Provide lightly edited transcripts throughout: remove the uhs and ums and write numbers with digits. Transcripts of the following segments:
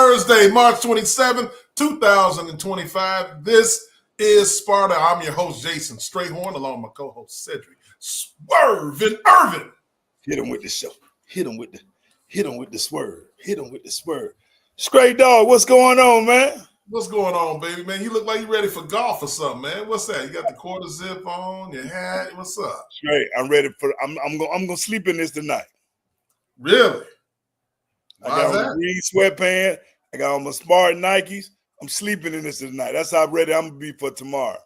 Thursday, March 27th, 2025. This is Sparta. I'm your host, Jason Strayhorn, along with my co-host, Sedrick. Swerve and Irvin. Hit him with the show. Hit him with the swerve. Hit him with the swerve. Stray Dog, what's going on, man? What's going on, baby, man? You look like you ready for golf or something, man. What's that? You got the quarter zip on, your hat. What's up? Straight. I'm ready for. I'm gonna sleep in this tonight. Really? I got on my green sweatpants. I got on my Spartan Nikes. I'm sleeping in this tonight. That's how ready I'm gonna be for tomorrow.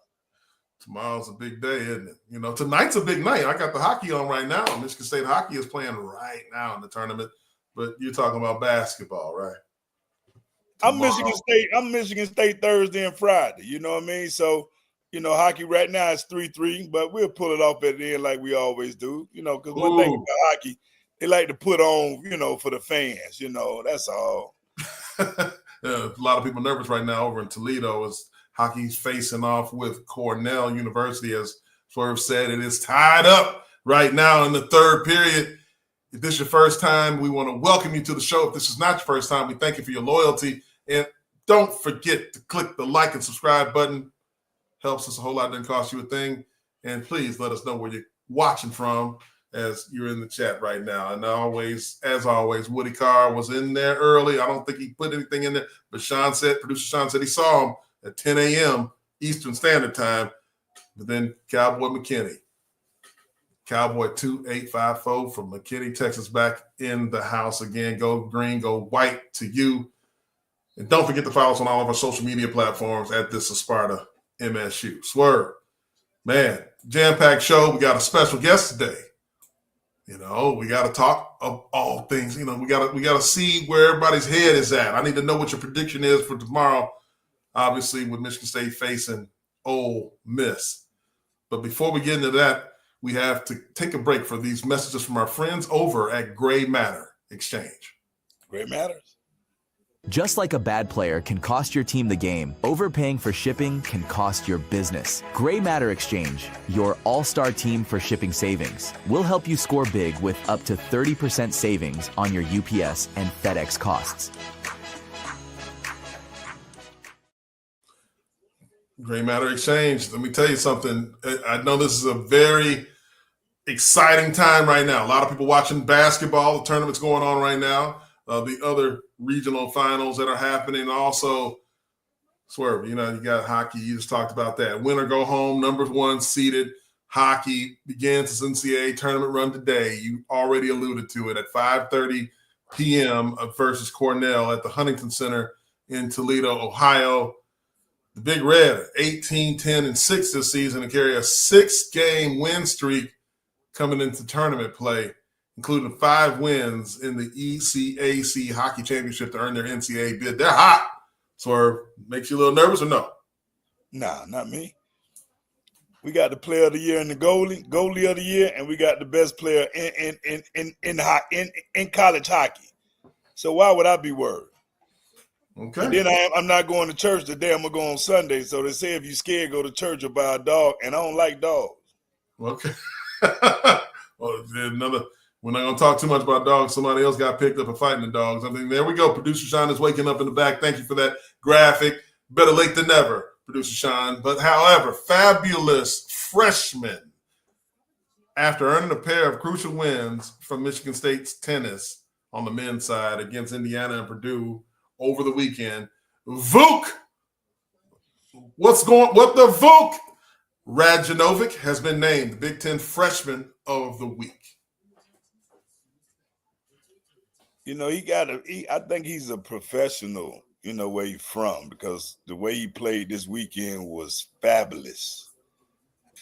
Tomorrow's a big day, isn't it? You know, tonight's a big night. I got the hockey on right now. Michigan State hockey is playing right now in the tournament, but you're talking about basketball, right? Tomorrow. I'm Michigan State Thursday and Friday. You know what I mean? So, you know, hockey right now is 3-3, but we'll pull it off at the end like we always do. You know, because one thing about hockey, they like to put on, you know, for the fans. You know, that's all. A lot of people nervous right now over in Toledo as hockey's facing off with Cornell University. As Swerve said, it is tied up right now in the third period. If this is your first time, we want to welcome you to the show. If this is not your first time, we thank you for your loyalty. And don't forget to click the like and subscribe button. Helps us a whole lot. Doesn't cost you a thing. And please let us know where you're watching from as you're in the chat right now. And as always, Woody Carr was in there early. I don't think he put anything in there, but producer Sean said he saw him at 10 a.m. Eastern Standard Time. But then Cowboy McKinney, Cowboy 2854 from McKinney, Texas, back in the house again. Go green, go white to you. And don't forget to follow us on all of our social media platforms at This Is Sparta MSU. Swerve, man, jam-packed show. We got a special guest today. You know, we got to talk of all things. You know, we got to see where everybody's head is at. I need to know what your prediction is for tomorrow, obviously, with Michigan State facing Ole Miss. But before we get into that, we have to take a break for these messages from our friends over at Gray Matter Exchange. Gray Matters. Just like a bad player can cost your team the game, overpaying for shipping can cost your business. Gray Matter Exchange, your all-star team for shipping savings, will help you score big with up to 30% savings on your UPS and FedEx costs. Gray Matter Exchange. Let me tell you something. I know this is a very exciting time right now. A lot of people watching basketball. The tournament's going on right now. The other regional finals that are happening. Also, Swerve, you know, you got hockey. You just talked about that. Win or go home, number one seeded. Hockey begins its NCAA tournament run today. You already alluded to it at 5:30 p.m. versus Cornell at the Huntington Center in Toledo, Ohio. The Big Red, 18-10-6 this season, and carry a 6-game win streak coming into tournament play, including 5 wins in the ECAC Hockey Championship to earn their NCAA bid. They're hot. So makes you a little nervous or no? Nah, not me. We got the player of the year and the goalie of the year, and we got the best player in college hockey. So why would I be worried? Okay. And then I'm not going to church today. I'm going to go on Sunday. So they say if you're scared, go to church or buy a dog, and I don't like dogs. Okay. Well, we're not going to talk too much about dogs. Somebody else got picked up for fighting the dogs. I mean, there we go. Producer Sean is waking up in the back. Thank you for that graphic. Better late than never, Producer Sean. But however, fabulous freshman, after earning a pair of crucial wins from Michigan State's tennis on the men's side against Indiana and Purdue over the weekend, Vuk. What the Vuk? Radjanovic has been named the Big Ten Freshman of the Week. You know, I think he's a professional, you know, where he's from, because the way he played this weekend was fabulous.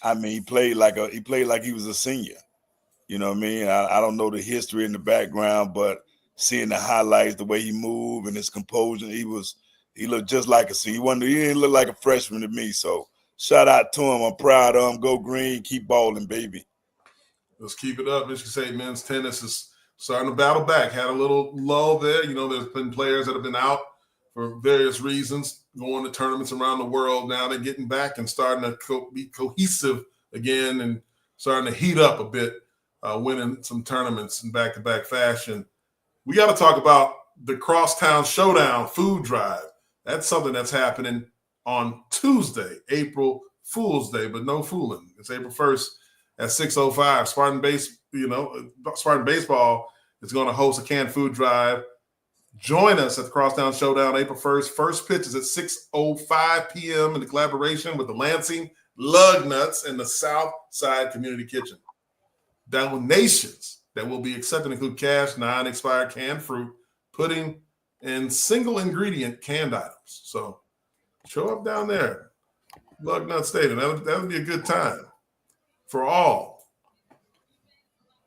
I mean, he played like he was a senior. You know what I mean? I don't know the history in the background, but seeing the highlights, the way he moved and his composure, he looked just like a senior. He didn't look like a freshman to me. So shout out to him. I'm proud of him. Go green, keep balling, baby. Let's keep it up. Michigan State men's tennis is starting to battle back. Had a little lull there. You know, there's been players that have been out for various reasons, going to tournaments around the world. Now they're getting back and starting to be cohesive again and starting to heat up a bit, winning some tournaments in back-to-back fashion. We got to talk about the Crosstown Showdown food drive. That's something that's happening on Tuesday, April Fool's Day, but no fooling. It's April 1st at 6:05. Spartan Baseball is going to host a canned food drive. Join us at the Crosstown Showdown April 1st. First pitch is at 6:05 p.m. in the collaboration with the Lansing Lug Nuts and the South Side Community Kitchen. Donations that will be accepted include cash, non-expired canned fruit, pudding, and single-ingredient canned items. So show up down there, Lug Nut Stadium. That'll be a good time for all.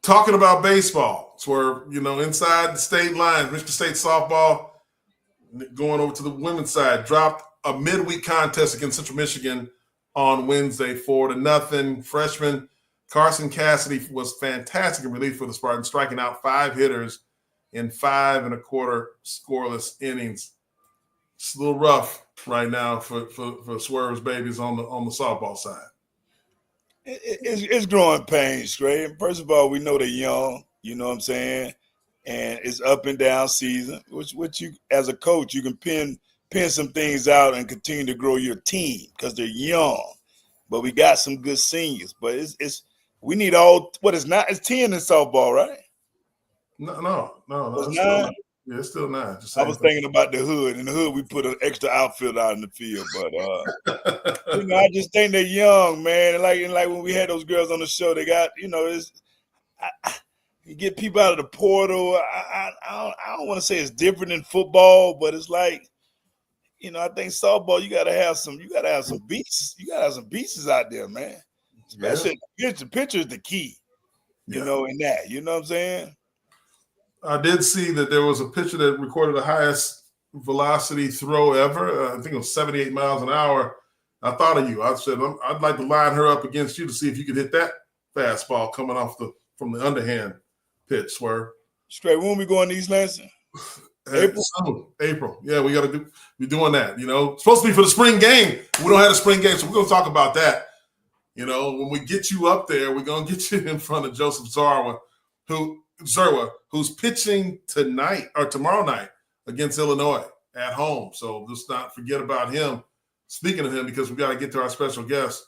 Talking about baseball, it's where, inside the state lines, Michigan State softball, going over to the women's side, dropped a midweek contest against Central Michigan on Wednesday, 4-0. Freshman Carson Cassidy was fantastic in relief for the Spartans, striking out 5 hitters in 5 1/4 scoreless innings. It's a little rough right now for Swerve's babies on the softball side. It's growing pains, Stray. First of all, we know they're young, you know what I'm saying? And it's up and down season, which you, as a coach, you can pin some things out and continue to grow your team because they're young. But we got some good seniors. But we need it's 10 in softball, right? No. It's 9? Yeah, it's still 9. I was thinking about the hood. In the hood, we put an extra outfield out in the field. But, I just think they're young, man. And like when we had those girls on the show, they got, you get people out of the portal. I don't want to say it's different than football, but it's like, I think softball, you gotta have some beasts. You gotta have some beasts out there, man. Especially the pitcher is the key, in that. You know what I'm saying? I did see that there was a pitcher that recorded the highest velocity throw ever. I think it was 78 miles an hour. I thought of you. I said, I'd like to line her up against you to see if you could hit that fastball coming off from the underhand pitch. Swerve. Straight. When we going to East Lansing? April. Yeah, we got to be doing that. It's supposed to be for the spring game. We don't have a spring game, so we're going to talk about that. When we get you up there, we're going to get you in front of Joseph Zerwa, who's pitching tomorrow night against Illinois at home. So let's not forget about him. Speaking of him, because we got to get to our special guest,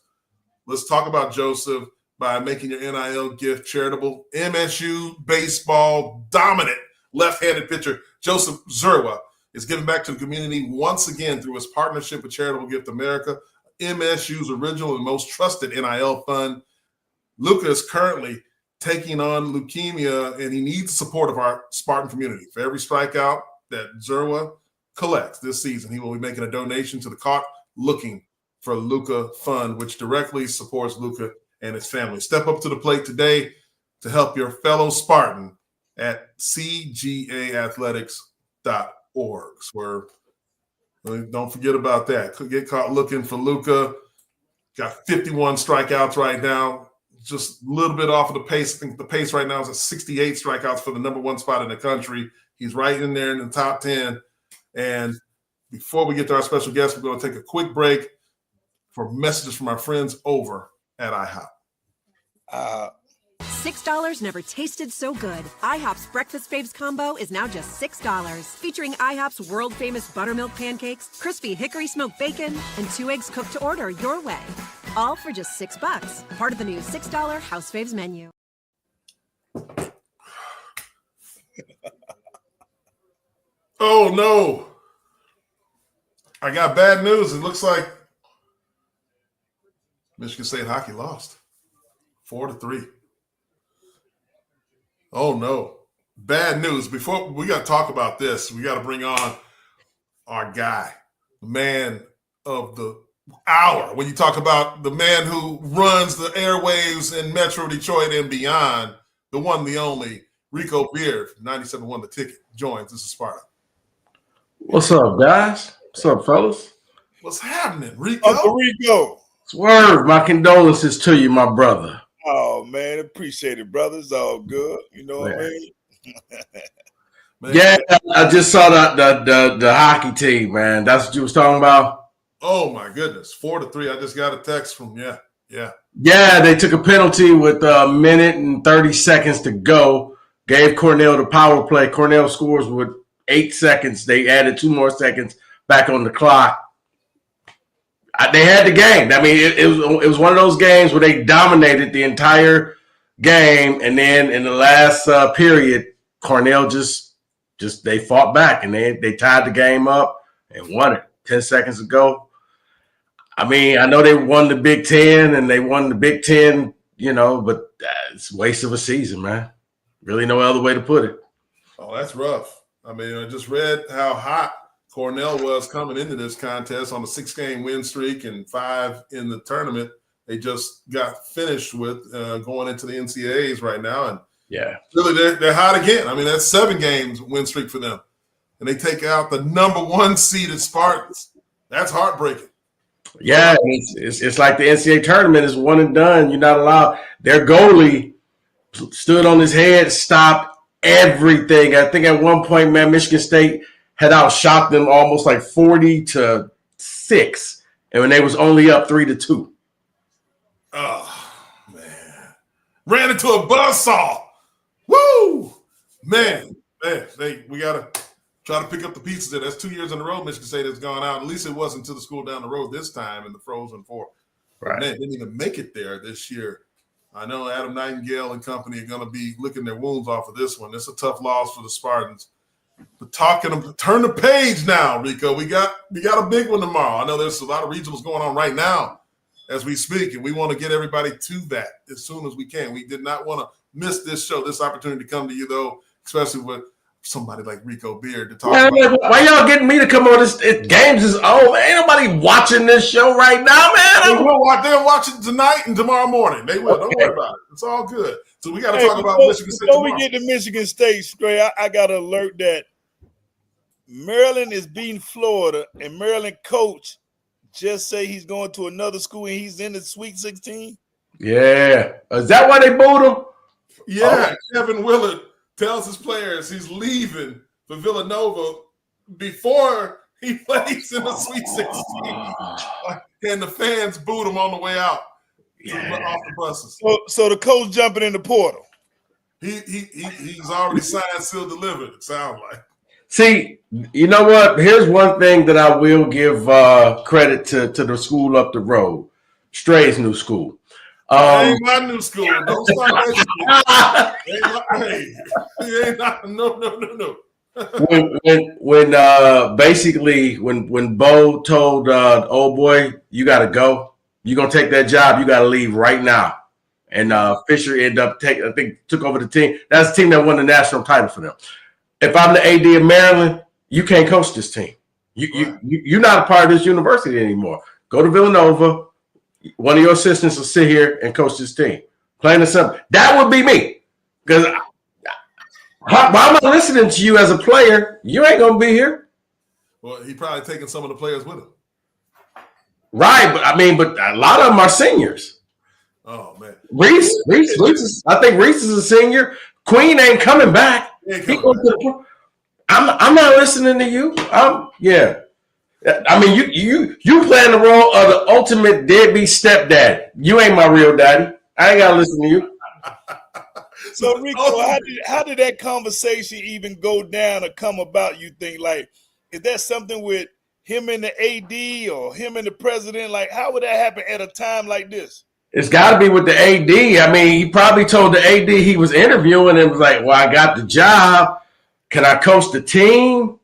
let's talk about Joseph by making your NIL gift charitable. MSU baseball dominant left-handed pitcher Joseph Zerwa is giving back to the community once again through his partnership with Charitable Gift America, MSU's original and most trusted NIL fund. Luca is currently taking on leukemia, and he needs the support of our Spartan community. For every strikeout that Zerwa collects this season, he will be making a donation to the Caught Looking for Luca Fund, which directly supports Luca and his family. Step up to the plate today to help your fellow Spartan at cgaathletics.org. Where don't forget about that. Could get caught looking for Luca. Got 51 strikeouts right now. Just a little bit off of the pace. I think the pace right now is at 68 strikeouts for the number 1 spot in the country. He's right in there in the top 10. And before we get to our special guest, we're going to take a quick break for messages from our friends over at IHOP. $6 never tasted so good. IHOP's Breakfast Faves combo is now just $6. Featuring IHOP's world-famous buttermilk pancakes, crispy hickory smoked bacon, and 2 eggs cooked to order your way. All for just $6. Part of the new $6 House Faves menu. Oh, no. I got bad news. It looks like Michigan State hockey lost 4-3. Oh, no. Bad news. Before we got to talk about this, we got to bring on our guy, the man of the hour. When you talk about the man who runs the airwaves in Metro Detroit and beyond, the one, the only, Rico Beard, 97.1 The Ticket, joins. This is Sparta. What's up, guys? What's up, fellas? What's happening, Rico? Uncle Rico. Swerve, my condolences to you, my brother. Oh, man, appreciate it, brother. It's all good. You know what I mean? Man. Yeah, I just saw the hockey team, man. That's what you was talking about? Oh, my goodness. 4-3. I just got a text from, yeah. Yeah, they took a penalty with a minute and 30 seconds to go. Gave Cornell the power play. Cornell scores with 8 seconds. They added 2 more seconds back on the clock. They had the game. I mean, it was one of those games where they dominated the entire game, and then in the last period, Cornell just they fought back and they tied the game up and won it 10 seconds ago. I mean, I know they won the Big Ten and they won the Big Ten, but it's a waste of a season, man. Really no other way to put it. Oh, that's rough. I mean, I just read how hot Cornell was coming into this contest on a 6-game win streak and 5 in the tournament. They just got finished with going into the NCAAs right now. And yeah, really they're hot again. I mean, that's 7 games win streak for them. And they take out the number 1 seeded Spartans. That's heartbreaking. Yeah, it's like the NCAA tournament is one and done. You're not allowed. Their goalie stood on his head, stopped everything. I think at one point, man, Michigan State had outshot them almost like 40-6, and when they was only up 3-2. Oh man, ran into a buzzsaw. Woo, man. We gotta try to pick up the pieces there. That's 2 years in a row Michigan State has gone out. At least it wasn't to the school down the road this time in the Frozen Four. Right. Man, didn't even make it there this year. I know Adam Nightingale and company are going to be licking their wounds off of this one. It's a tough loss for the Spartans. But turn the page now, Rico. We got a big one tomorrow. I know there's a lot of regionals going on right now as we speak, and we want to get everybody to that as soon as we can. We did not want to miss this show, this opportunity to come to you, though, especially with somebody like Rico Beard to talk about. Why y'all getting me to come on this? Games is over. Ain't nobody watching this show right now, man. They'll watch it tonight and tomorrow morning. They will. Okay. Don't worry about it. It's all good. So we got to talk about Michigan State before tomorrow. We get to Michigan State, Stray, I got to alert that Maryland is beating Florida, and Maryland coach just say he's going to another school and he's in the Sweet 16. Yeah. Is that why they booed him? Yeah. Kevin Willard tells his players he's leaving for Villanova before he plays in the Sweet 16. And the fans booed him on the way out off the buses. So the coach jumping in the portal. He's already signed, sealed, delivered, it sounds like. See, you know what? Here's one thing that I will give credit to the school up the road, Stray's new school. Ain't my new school. Don't start that shit. Ain't not. No. when Bo told old boy, you got to go. You're gonna take that job. You got to leave right now. And Fisher ended up took over the team. That's the team that won the national title for them. If I'm the AD of Maryland, you can't coach this team. You're not a part of this university anymore. Go to Villanova. One of your assistants will sit here and coach this team. Plain and simple. That would be me. Because why am I listening to you as a player? You ain't going to be here. Well, he probably taking some of the players with him. Right, but a lot of them are seniors. Oh, man. Reese I think Reese is a senior. Queen ain't coming back. I'm not listening to you. Yeah. I mean, you playing the role of the ultimate deadbeat stepdad. You ain't my real daddy. I ain't gotta listen to you. So Rico, how did that conversation even go down or come about? You think, like, is that something with him and the AD or him and the president? Like, how would that happen at a time like this? It's got to be with the AD. I mean, he probably told the AD he was interviewing and was like, "Well, I got the job. Can I coach the team?"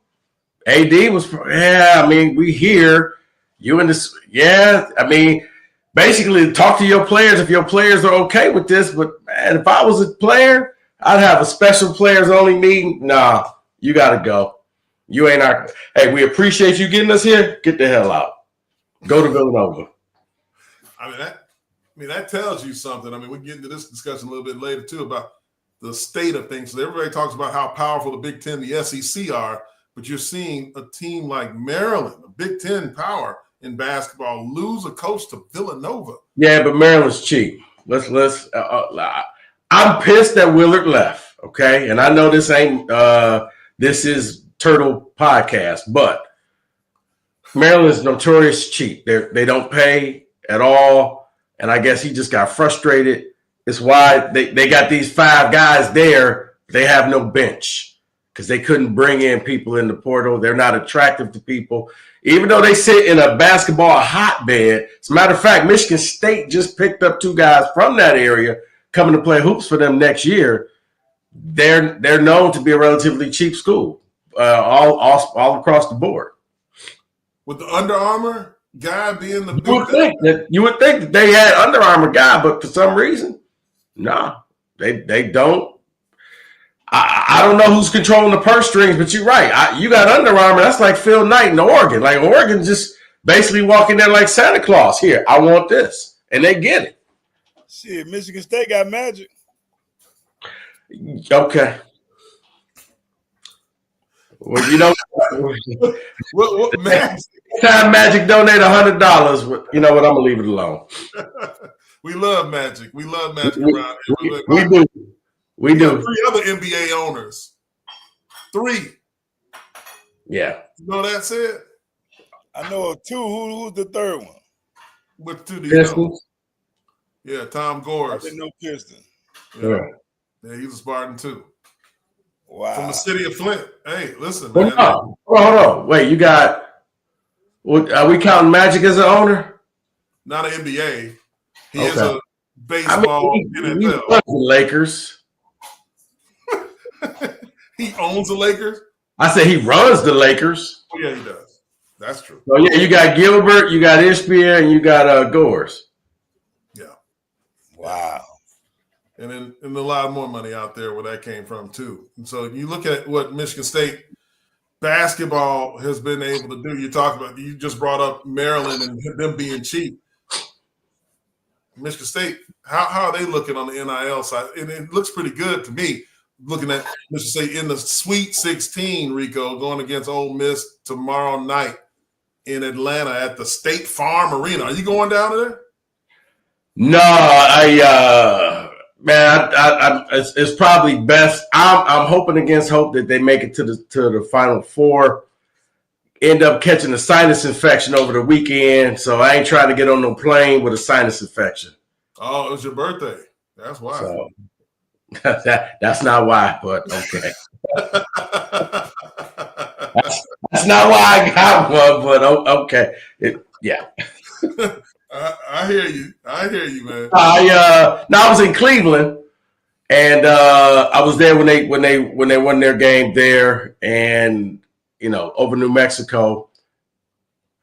AD was, yeah, I mean, we here. You in this, yeah. I mean, basically talk to your players if your players are okay with this. But, man, if I was a player, I'd have a special players only meeting. Nah, you got to go. You ain't our – hey, we appreciate you getting us here. Get the hell out. Go to Villanova. I mean, that tells you something. I mean, we can get into this discussion a little bit later, too, about the state of things. So everybody talks about how powerful the Big Ten, the SEC are. But you're seeing a team like Maryland, a Big Ten power in basketball, lose a coach to Villanova. Yeah, but Maryland's cheap. I'm pissed that Willard left. Okay, and I know this is Turtle Podcast, but Maryland's notorious cheap. They don't pay at all, and I guess he just got frustrated. It's why they got these 5 guys there. They have no bench. because they couldn't bring in people in the portal. They're not attractive to people, even though they sit in a basketball hotbed. As a matter of fact, Michigan State just picked up 2 guys from that area coming to play hoops for them next year. They're known to be a relatively cheap school, all across the board. With the Under Armour guy being the you would think that they had Under Armour guy, but for some reason, no, they don't. I don't know who's controlling the purse strings, but you're right. You got Under Armour. That's like Phil Knight in Oregon. Like Oregon just basically walking there like Santa Claus. Here, I want this, and they get it. Shit, Michigan State got Magic. Okay. Well, you know, what time Magic donate $100. You know what? I'm gonna leave it alone. We love Magic. We love Magic around here. We do. We do. 3 other NBA owners. 3. Yeah. You know that's it. I know of 2. Who's the third one? With 2 do you know? Pistons. Yeah, Tom I Gores. didn't know Pistons. Yeah, he's a Spartan too. Wow. From the city of Flint. Hey, listen, Well, man. no. Hold on. Wait, you got. Are we counting Magic as an owner? Not an NBA. He Okay. is a baseball he NFL. runs the Lakers. He owns the Lakers. I said he runs the Lakers. Oh yeah, he does. That's true. So yeah, you got Gilbert, you got Ishbia, and you got Gores. Yeah. Wow. And then a lot more money out there where that came from too. And so you look at what Michigan State basketball has been able to do. You just brought up Maryland and them being cheap. Michigan State, how are they looking on the NIL side? And it looks pretty good to me. Looking at Michigan State in the Sweet 16, Rico, going against Ole Miss tomorrow night in Atlanta at the State Farm Arena. Are you going down there? No, it's probably best. I'm hoping against hope that they make it to the Final Four. End up catching a sinus infection over the weekend, so I ain't trying to get on no plane with a sinus infection. Oh, it was your birthday. That's why. So, that's not why, but okay. that's not why I got one, but okay. Yeah. I hear you. I hear you, man. I was in Cleveland, and I was there when they won their game there, and over New Mexico.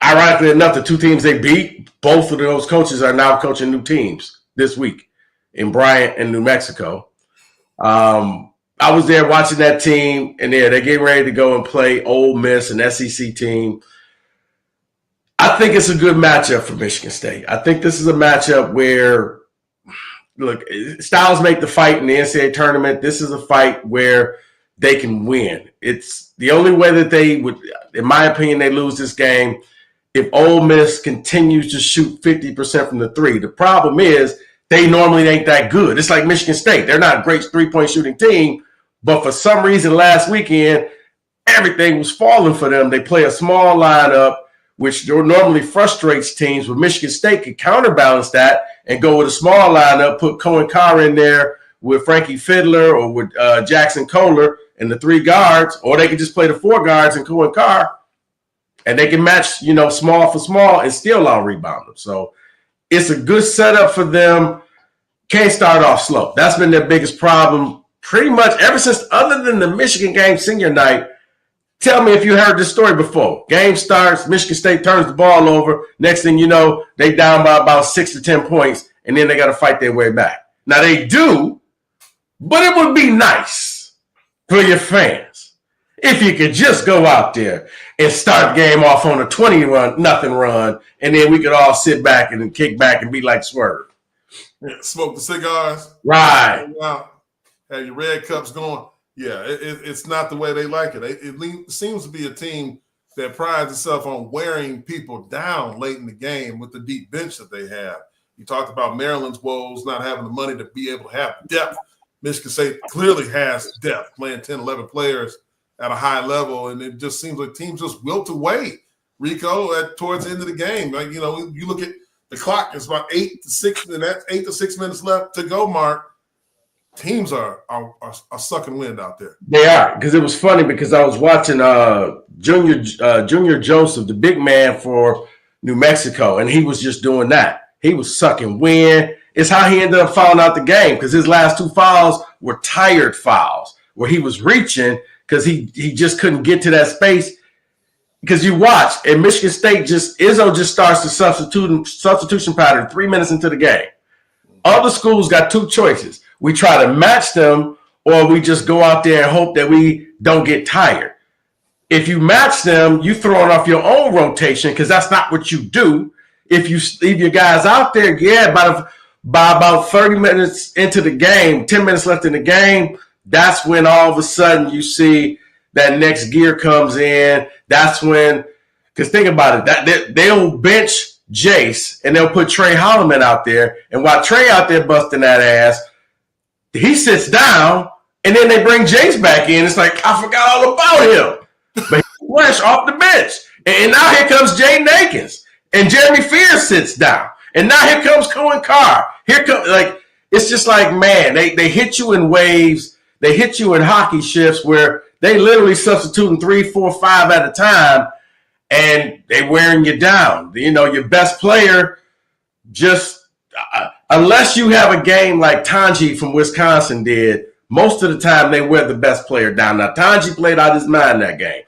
Ironically enough, the 2 teams they beat, both of those coaches are now coaching new teams this week in Bryant and New Mexico. I was there watching that team, and they're getting ready to go and play Ole Miss, an SEC team. I think it's a good matchup for Michigan State. I think this is a matchup where, look, styles make the fight in the NCAA tournament. This is a fight where they can win. It's the only way that they would, in my opinion, they lose this game if Ole Miss continues to shoot 50% from the 3. The problem is they normally ain't that good. It's like Michigan State. They're not a great 3-point shooting team, but for some reason last weekend, everything was falling for them. They play a small lineup, which normally frustrates teams, but Michigan State could counterbalance that and go with a small lineup, put Cohen Carr in there with Frankie Fiddler or with Jackson Kohler and the 3 guards, or they could just play the 4 guards and Cohen Carr, and they can match, small for small and still out-rebound them. So it's a good setup for them. Can't start off slow. That's been their biggest problem pretty much ever since, other than the Michigan game senior night. Tell me if you heard this story before. Game starts, Michigan State turns the ball over. Next thing you know, they down by about 6 to 10 points, and then they got to fight their way back. Now, they do, but it would be nice for your fans if you could just go out there and start the game off on a 20-0 run, and then we could all sit back and kick back and be like Swerve. Yeah, smoke the cigars. Right. Wow. Have your red cups going. Yeah, it's not the way they like it. It seems to be a team that prides itself on wearing people down late in the game with the deep bench that they have. You talked about Maryland's woes, not having the money to be able to have depth. Michigan State clearly has depth, playing 10, 11 players at a high level, and it just seems like teams just wilt away, Rico, towards the end of the game. Like, you look at the clock, it's about 8 to 6 minutes left to go, Mark. teams are sucking wind out there. They are, because it was funny because I was watching Junior Joseph, the big man for New Mexico, and he was just doing that. He was sucking wind. It's how he ended up fouling out the game because his last 2 fouls were tired fouls where he was reaching because he just couldn't get to that space. Because you watch, and Michigan State Izzo just starts the substitution pattern 3 minutes into the game. Other schools got 2 choices. We try to match them, or we just go out there and hope that we don't get tired. If you match them, you throwing off your own rotation because that's not what you do. If you leave your guys out there, by about 30 minutes into the game, 10 minutes left in the game, that's when all of a sudden you see that next gear comes in. That's when, because think about it, that they'll bench Jace and they'll put Trey Holloman out there. And while Trey out there busting that ass, he sits down and then they bring Jace back in. It's like, I forgot all about him. But he's fresh off the bench. And now here comes Jaden Akins. And Jeremy Fears sits down. And now here comes Cohen Carr. It's just like, man, they hit you in waves. They hit you in hockey shifts where they literally substituting 3, 4, 5 at a time, and they wearing you down. You know, your best player just unless you have a game like Tanji from Wisconsin did, most of the time they wear the best player down. Now, Tanji played out his mind that game.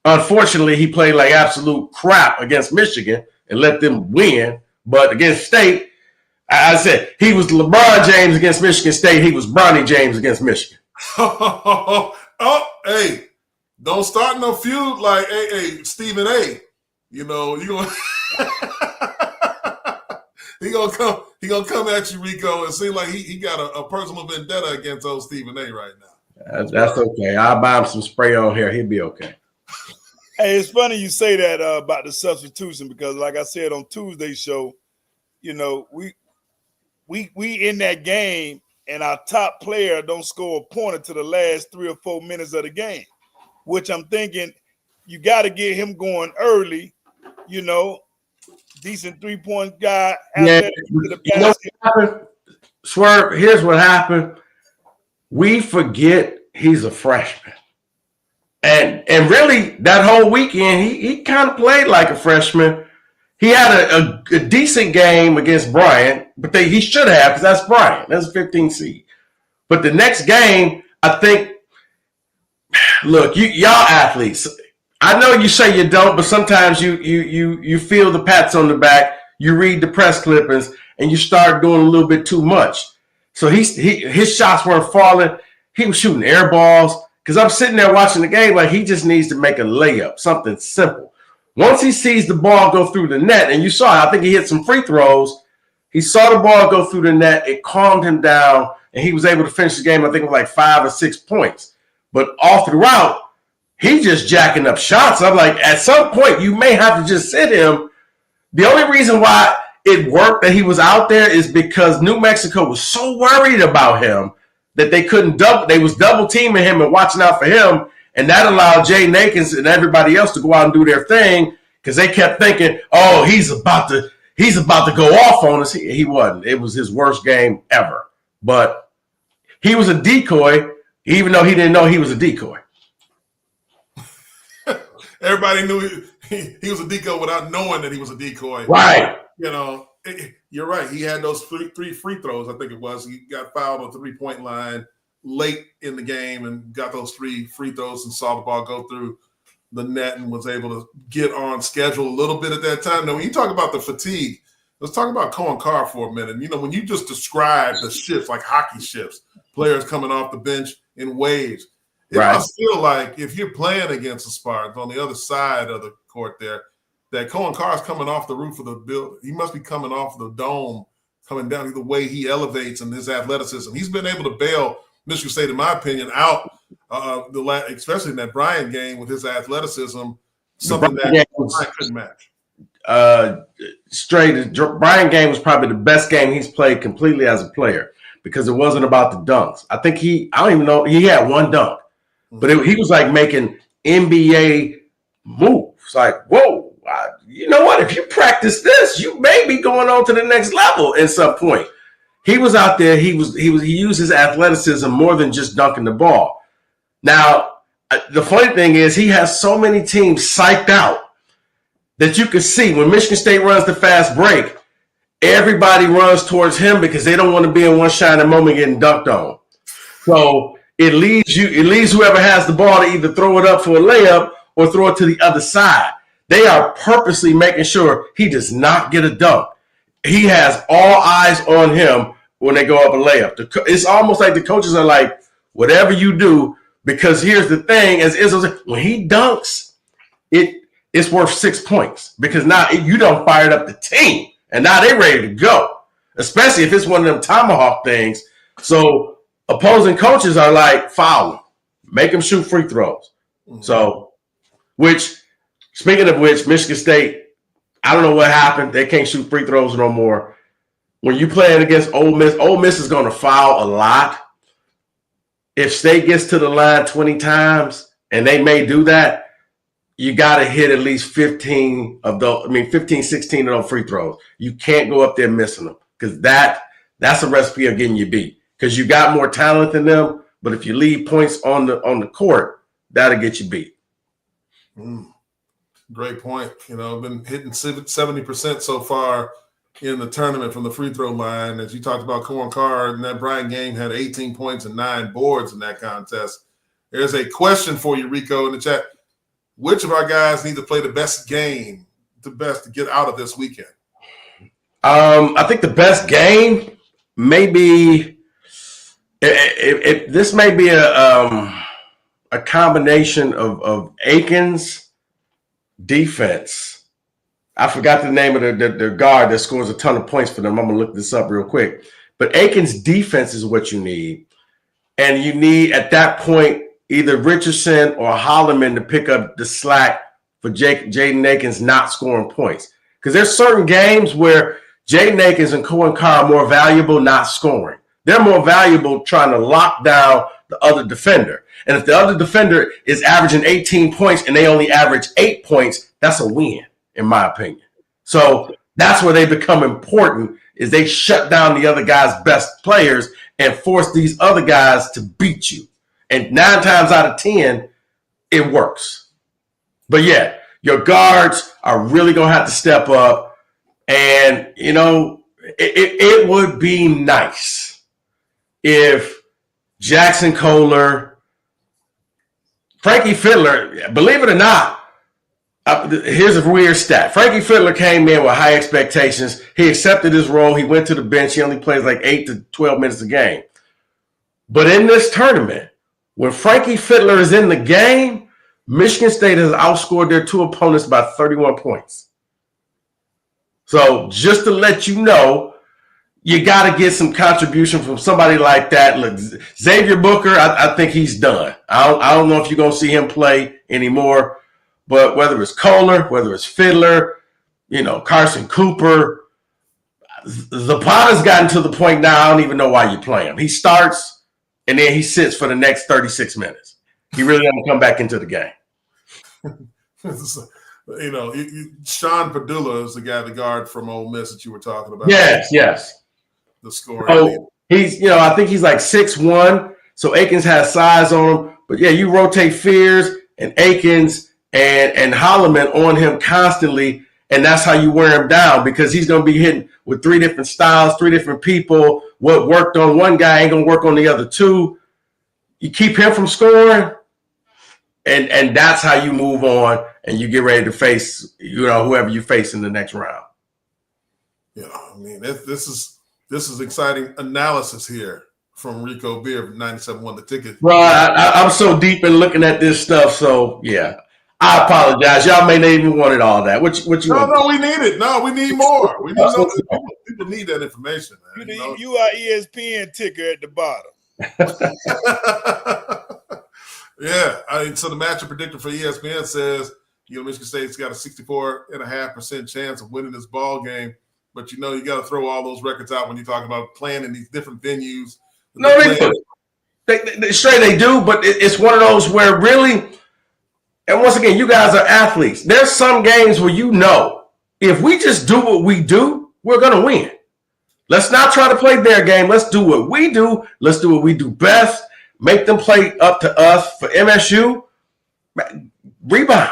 Unfortunately, he played like absolute crap against Michigan and let them win. But against State, I said he was LeBron James against Michigan State. He was Bronny James against Michigan. Hey, don't start no feud like Stephen A. You know, you gonna he gonna come at you, Rico, and seem like he got a personal vendetta against old Stephen A. right now. That's okay. I'll buy him some spray on here. He'll be okay. Hey, it's funny you say that about the substitution because, like I said on Tuesday's show, you know, we in that game and our top player don't score a point until the last 3 or 4 minutes of the game, which I'm thinking you got to get him going early, you know, decent 3-point guy. Yeah, you know what happened? Swerve, here's what happened. We forget he's a freshman. And really, that whole weekend, he kind of played like a freshman. He had a decent game against Bryant, but he should have because that's Bryant. That's a 15 seed. But the next game, I think, look, y'all athletes, I know you say you don't, but sometimes you feel the pats on the back, you read the press clippings, and you start doing a little bit too much. So his shots weren't falling. He was shooting air balls. Because I'm sitting there watching the game like he just needs to make a layup, something simple. Once he sees the ball go through the net, and you saw it, I think he hit some free throws. He saw the ball go through the net. It calmed him down, and he was able to finish the game, I think, with like 5 or 6 points. But all throughout, he's just jacking up shots. I'm like, at some point, you may have to just sit him. The only reason why it worked that he was out there is because New Mexico was so worried about him that they couldn't they was double teaming him and watching out for him. And that allowed Jaden Akins and everybody else to go out and do their thing because they kept thinking, oh, he's about to go off on us. He wasn't. It was his worst game ever. But he was a decoy, even though he didn't know he was a decoy. Everybody knew he was a decoy without knowing that he was a decoy. Right. You know, you're right. He had those three free throws, I think it was. He got fouled on the 3-point line late in the game and got those 3 free throws and saw the ball go through the net and was able to get on schedule a little bit at that time. Now, when you talk about the fatigue, let's talk about Cohen Carr for a minute. You know, when you just describe the shifts, like hockey shifts, players coming off the bench in waves, it must feel like if you're playing against the Spartans on the other side of the court there, that Cohen Carr is coming off the roof of the building. He must be coming off the dome, coming down the way he elevates and his athleticism. He's been able to bail Michigan State, in my opinion, out, especially in that Bryant game with his athleticism, something that Bryant couldn't match. Bryant game was probably the best game he's played completely as a player because it wasn't about the dunks. I think I don't even know, he had 1 dunk, but he was like making NBA moves. Like, whoa. You know what? If you practice this, you may be going on to the next level at some point. He was out there. He used his athleticism more than just dunking the ball. Now, the funny thing is he has so many teams psyched out that you can see when Michigan State runs the fast break, everybody runs towards him because they don't want to be in one shining moment getting dunked on. So it leaves whoever has the ball to either throw it up for a layup or throw it to the other side. They are purposely making sure he does not get a dunk. He has all eyes on him when they go up a layup. It's almost like the coaches are like, whatever you do, because here's the thing, as Izzo said, when he dunks, it's worth 6 points because now you done fired up the team and now they're ready to go, especially if it's one of them tomahawk things. So opposing coaches are like, foul him, make him shoot free throws. Mm-hmm. So, speaking of which, Michigan State, I don't know what happened. They can't shoot free throws no more. When you playing against Ole Miss is going to foul a lot. If State gets to the line 20 times, and they may do that, you got to hit at least 15, 16 of those free throws. You can't go up there missing them because that's a recipe of getting you beat because you got more talent than them. But if you leave points on the court, that'll get you beat. Great point. Been hitting 70% so far in the tournament from the free throw line. As you talked about, Coen Carr in that Bryant game had 18 points and 9 boards in that contest. There's a question for you, Rico, in the chat. Which of our guys need to play the best game, to get out of this weekend? I think the best game may be this may be a combination of Aiken's defense. I forgot the name of the guard that scores a ton of points for them. I'm going to look this up real quick. But Aiken's defense is what you need. And you need, at that point, either Richardson or Holloman to pick up the slack for Jaden Akins not scoring points. Because there's certain games where Jaden Akins and Coen Carr are more valuable not scoring. They're more valuable trying to lock down the other defender. And if the other defender is averaging 18 points and they only average 8 points, that's a win, in my opinion. So that's where they become important, is they shut down the other guy's best players and force these other guys to beat you. And 9 times out of 10, it works. But yeah, your guards are really going to have to step up. And, it would be nice if Jackson Kohler, Frankie Fiddler, believe it or not, here's a weird stat. Frankie Fiddler came in with high expectations. He accepted his role. He went to the bench. He only plays like 8 to 12 minutes a game. But in this tournament, when Frankie Fiddler is in the game, Michigan State has outscored their 2 opponents by 31 points. So just to let you know, you got to get some contribution from somebody like that. Look, Xavier Booker, I think he's done. I don't know if you're going to see him play anymore. But whether it's Kohler, whether it's Fiddler, Carson Cooper, Zapata's gotten to the point now I don't even know why you play him. He starts, and then he sits for the next 36 minutes. He really doesn't come back into the game. Sean Padula is the guard from Ole Miss that you were talking about. Yes. The scorer. Oh, he's, I think he's like 6'1", so Akins has size on him. But yeah, you rotate Fears and Akins and Holloman on him constantly, and that's how you wear him down because he's going to be hitting with 3 different styles, 3 different people. What worked on one guy ain't going to work on the other 2. You keep him from scoring, and that's how you move on and you get ready to face, whoever you face in the next round. This is exciting analysis here from Rico Beard, 97.1 The Ticket. Bro, I'm so deep in looking at this stuff, so yeah. I apologize. Y'all may not even wanted all that. What you want? No, we need it. No, we need more. We need people need that information, man. You are ESPN ticker at the bottom. Yeah. So the matchup predictor for ESPN says, Michigan State's got a 64.5% chance of winning this ball game. But, you got to throw all those records out when you talk about playing in these different venues. No, they do. They do, but it's one of those where really – and once again, you guys are athletes. There's some games where if we just do what we do, we're going to win. Let's not try to play their game. Let's do what we do. Let's do what we do best. Make them play up to us. For MSU, rebound.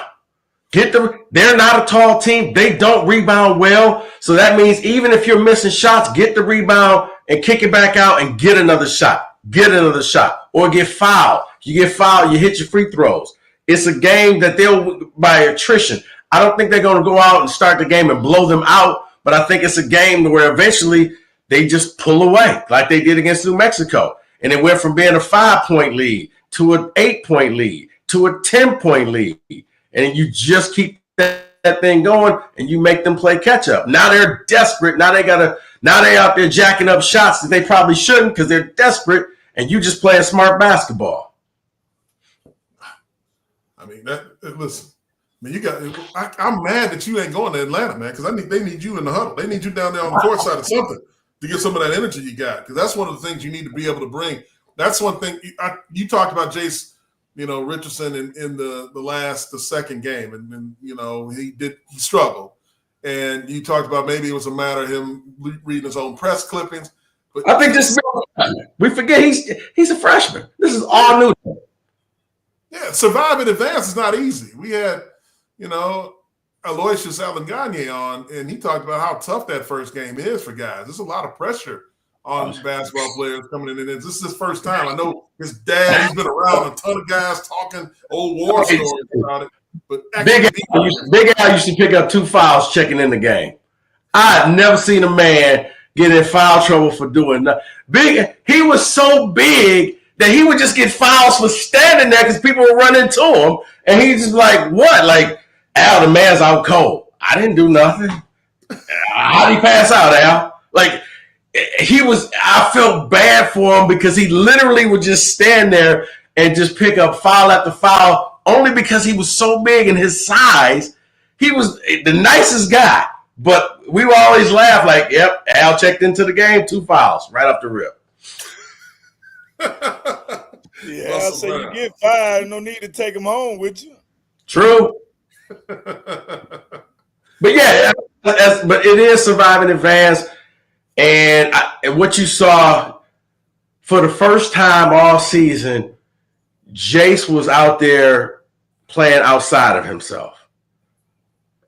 They're not a tall team. They don't rebound well. So that means even if you're missing shots, get the rebound and kick it back out and get another shot. Get another shot. Or get fouled. You get fouled, you hit your free throws. It's a game that they'll, by attrition. I don't think they're going to go out and start the game and blow them out, but I think it's a game where eventually they just pull away like they did against New Mexico. And it went from being a 5-point lead to an 8-point lead to a 10-point lead. And you just keep that thing going and you make them play catch up. Now they're desperate. Now they out there jacking up shots that they probably shouldn't because they're desperate, and you just playing smart basketball. I mean, listen. I mean, I'm mad that you ain't going to Atlanta, man, because they need you in the huddle. They need you down there on the court side of something to get some of that energy you got, because that's one of the things you need to be able to bring. That's one thing you talked about, Jace, Richardson in the second game, and he struggled, and you talked about maybe it was a matter of him reading his own press clippings. But I think we forget he's a freshman. This is all new. Yeah, survive in advance is not easy. We had, Aloysius Alenganye on, and he talked about how tough that first game is for guys. There's a lot of pressure on basketball players coming in. And this is his first time. I know his dad, he's been around a ton of guys talking old war stories about it. But Big Al used to pick up 2 fouls checking in the game. I've never seen a man get in foul trouble for doing that. He was so big that he would just get fouls for standing there because people were running to him. And he's just like, what? Like, Al, the man's out cold. I didn't do nothing. How'd he pass out, Al? Like, I felt bad for him because he literally would just stand there and just pick up foul after foul only because he was so big in his size. He was the nicest guy. But we would always laugh like, yep, Al checked into the game, 2 fouls right off the rip. Yeah, so you get fired, no need to take him home with you. True. But yeah, but it is surviving advance. And what you saw for the first time all season, Jace was out there playing outside of himself.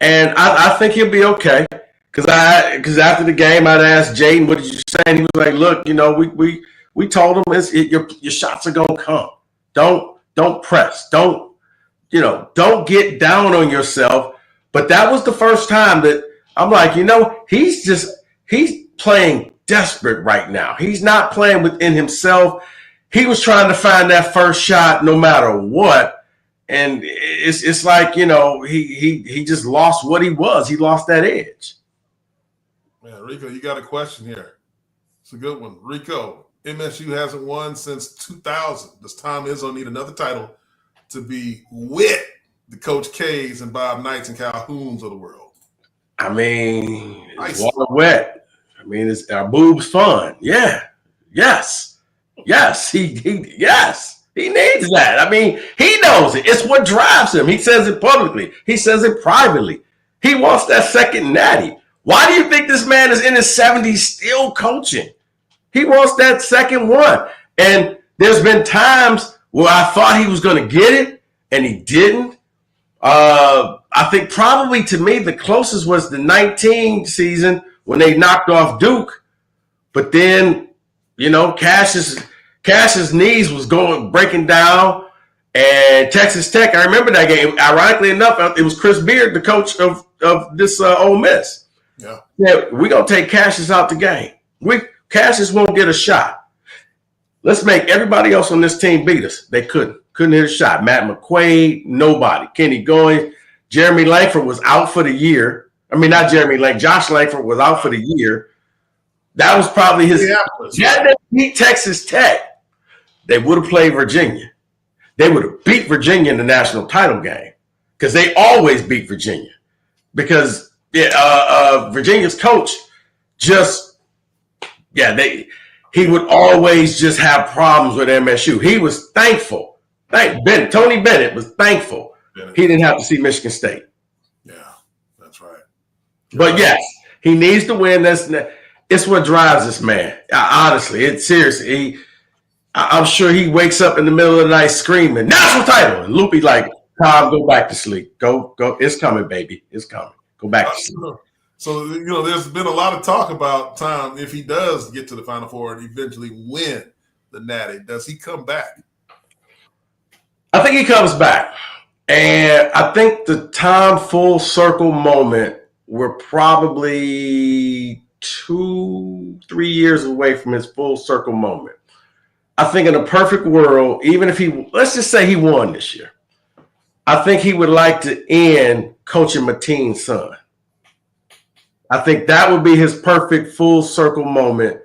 And I think he'll be okay. Because after the game, I'd asked Jaden, what did you say? And he was like, look, we told him your shots are gonna come. Don't press. Don't get down on yourself. But that was the first time that I'm like, he's playing desperate right now. He's not playing within himself. He was trying to find that first shot no matter what. And it's like, he just lost what he was. He lost that edge. Man, Rico, you got a question here. It's a good one. Rico, MSU hasn't won since 2000. Does Tom Izzo need another title to be with the Coach K's and Bob Knights and Calhouns of the world? I mean, it's water wet. I mean, it's our boobs fun. Yeah. Yes. Yes. He needs that. I mean, he knows it. It's what drives him. He says it publicly. He says it privately. He wants that second natty. Why do you think this man is in his 70s still coaching? He wants that second one. And there's been times where I thought he was going to get it, and he didn't. I think probably to me the closest was the 19 season when they knocked off Duke. But then, Cash's knees was breaking down, and Texas Tech. I remember that game. Ironically enough, it was Chris Beard, the coach of this Ole Miss. Yeah, we're gonna take Cassius out the game. Cassius won't get a shot. Let's make everybody else on this team beat us. They couldn't hit a shot. Matt McQuaid, nobody. Kenny Goins, Jeremy Langford was out for the year. I mean, not Jeremy Langford. Josh Langford was out for the year. That was probably his. Had they beat Texas Tech, they would have played Virginia. They would have beat Virginia in the national title game because they always beat Virginia. Because Virginia's coach he would always just have problems with MSU. He was thankful. Tony Bennett was thankful he didn't have to see Michigan State. Yeah, that's right. But yes, he needs to win this. It's what drives this man. Honestly, it's seriously. I'm sure he wakes up in the middle of the night screaming, national title. And Loopy like, Tom, go back to sleep. Go. It's coming, baby. It's coming. Go back to sleep. So, there's been a lot of talk about Tom, if he does get to the Final Four and eventually win the Natty, does he come back? I think he comes back. And I think the Tom full circle moment, we're probably 2-3 years away from his full circle moment. I think in a perfect world, even if let's just say he won this year, I think he would like to end coaching Mateen's son. I think that would be his perfect full circle moment.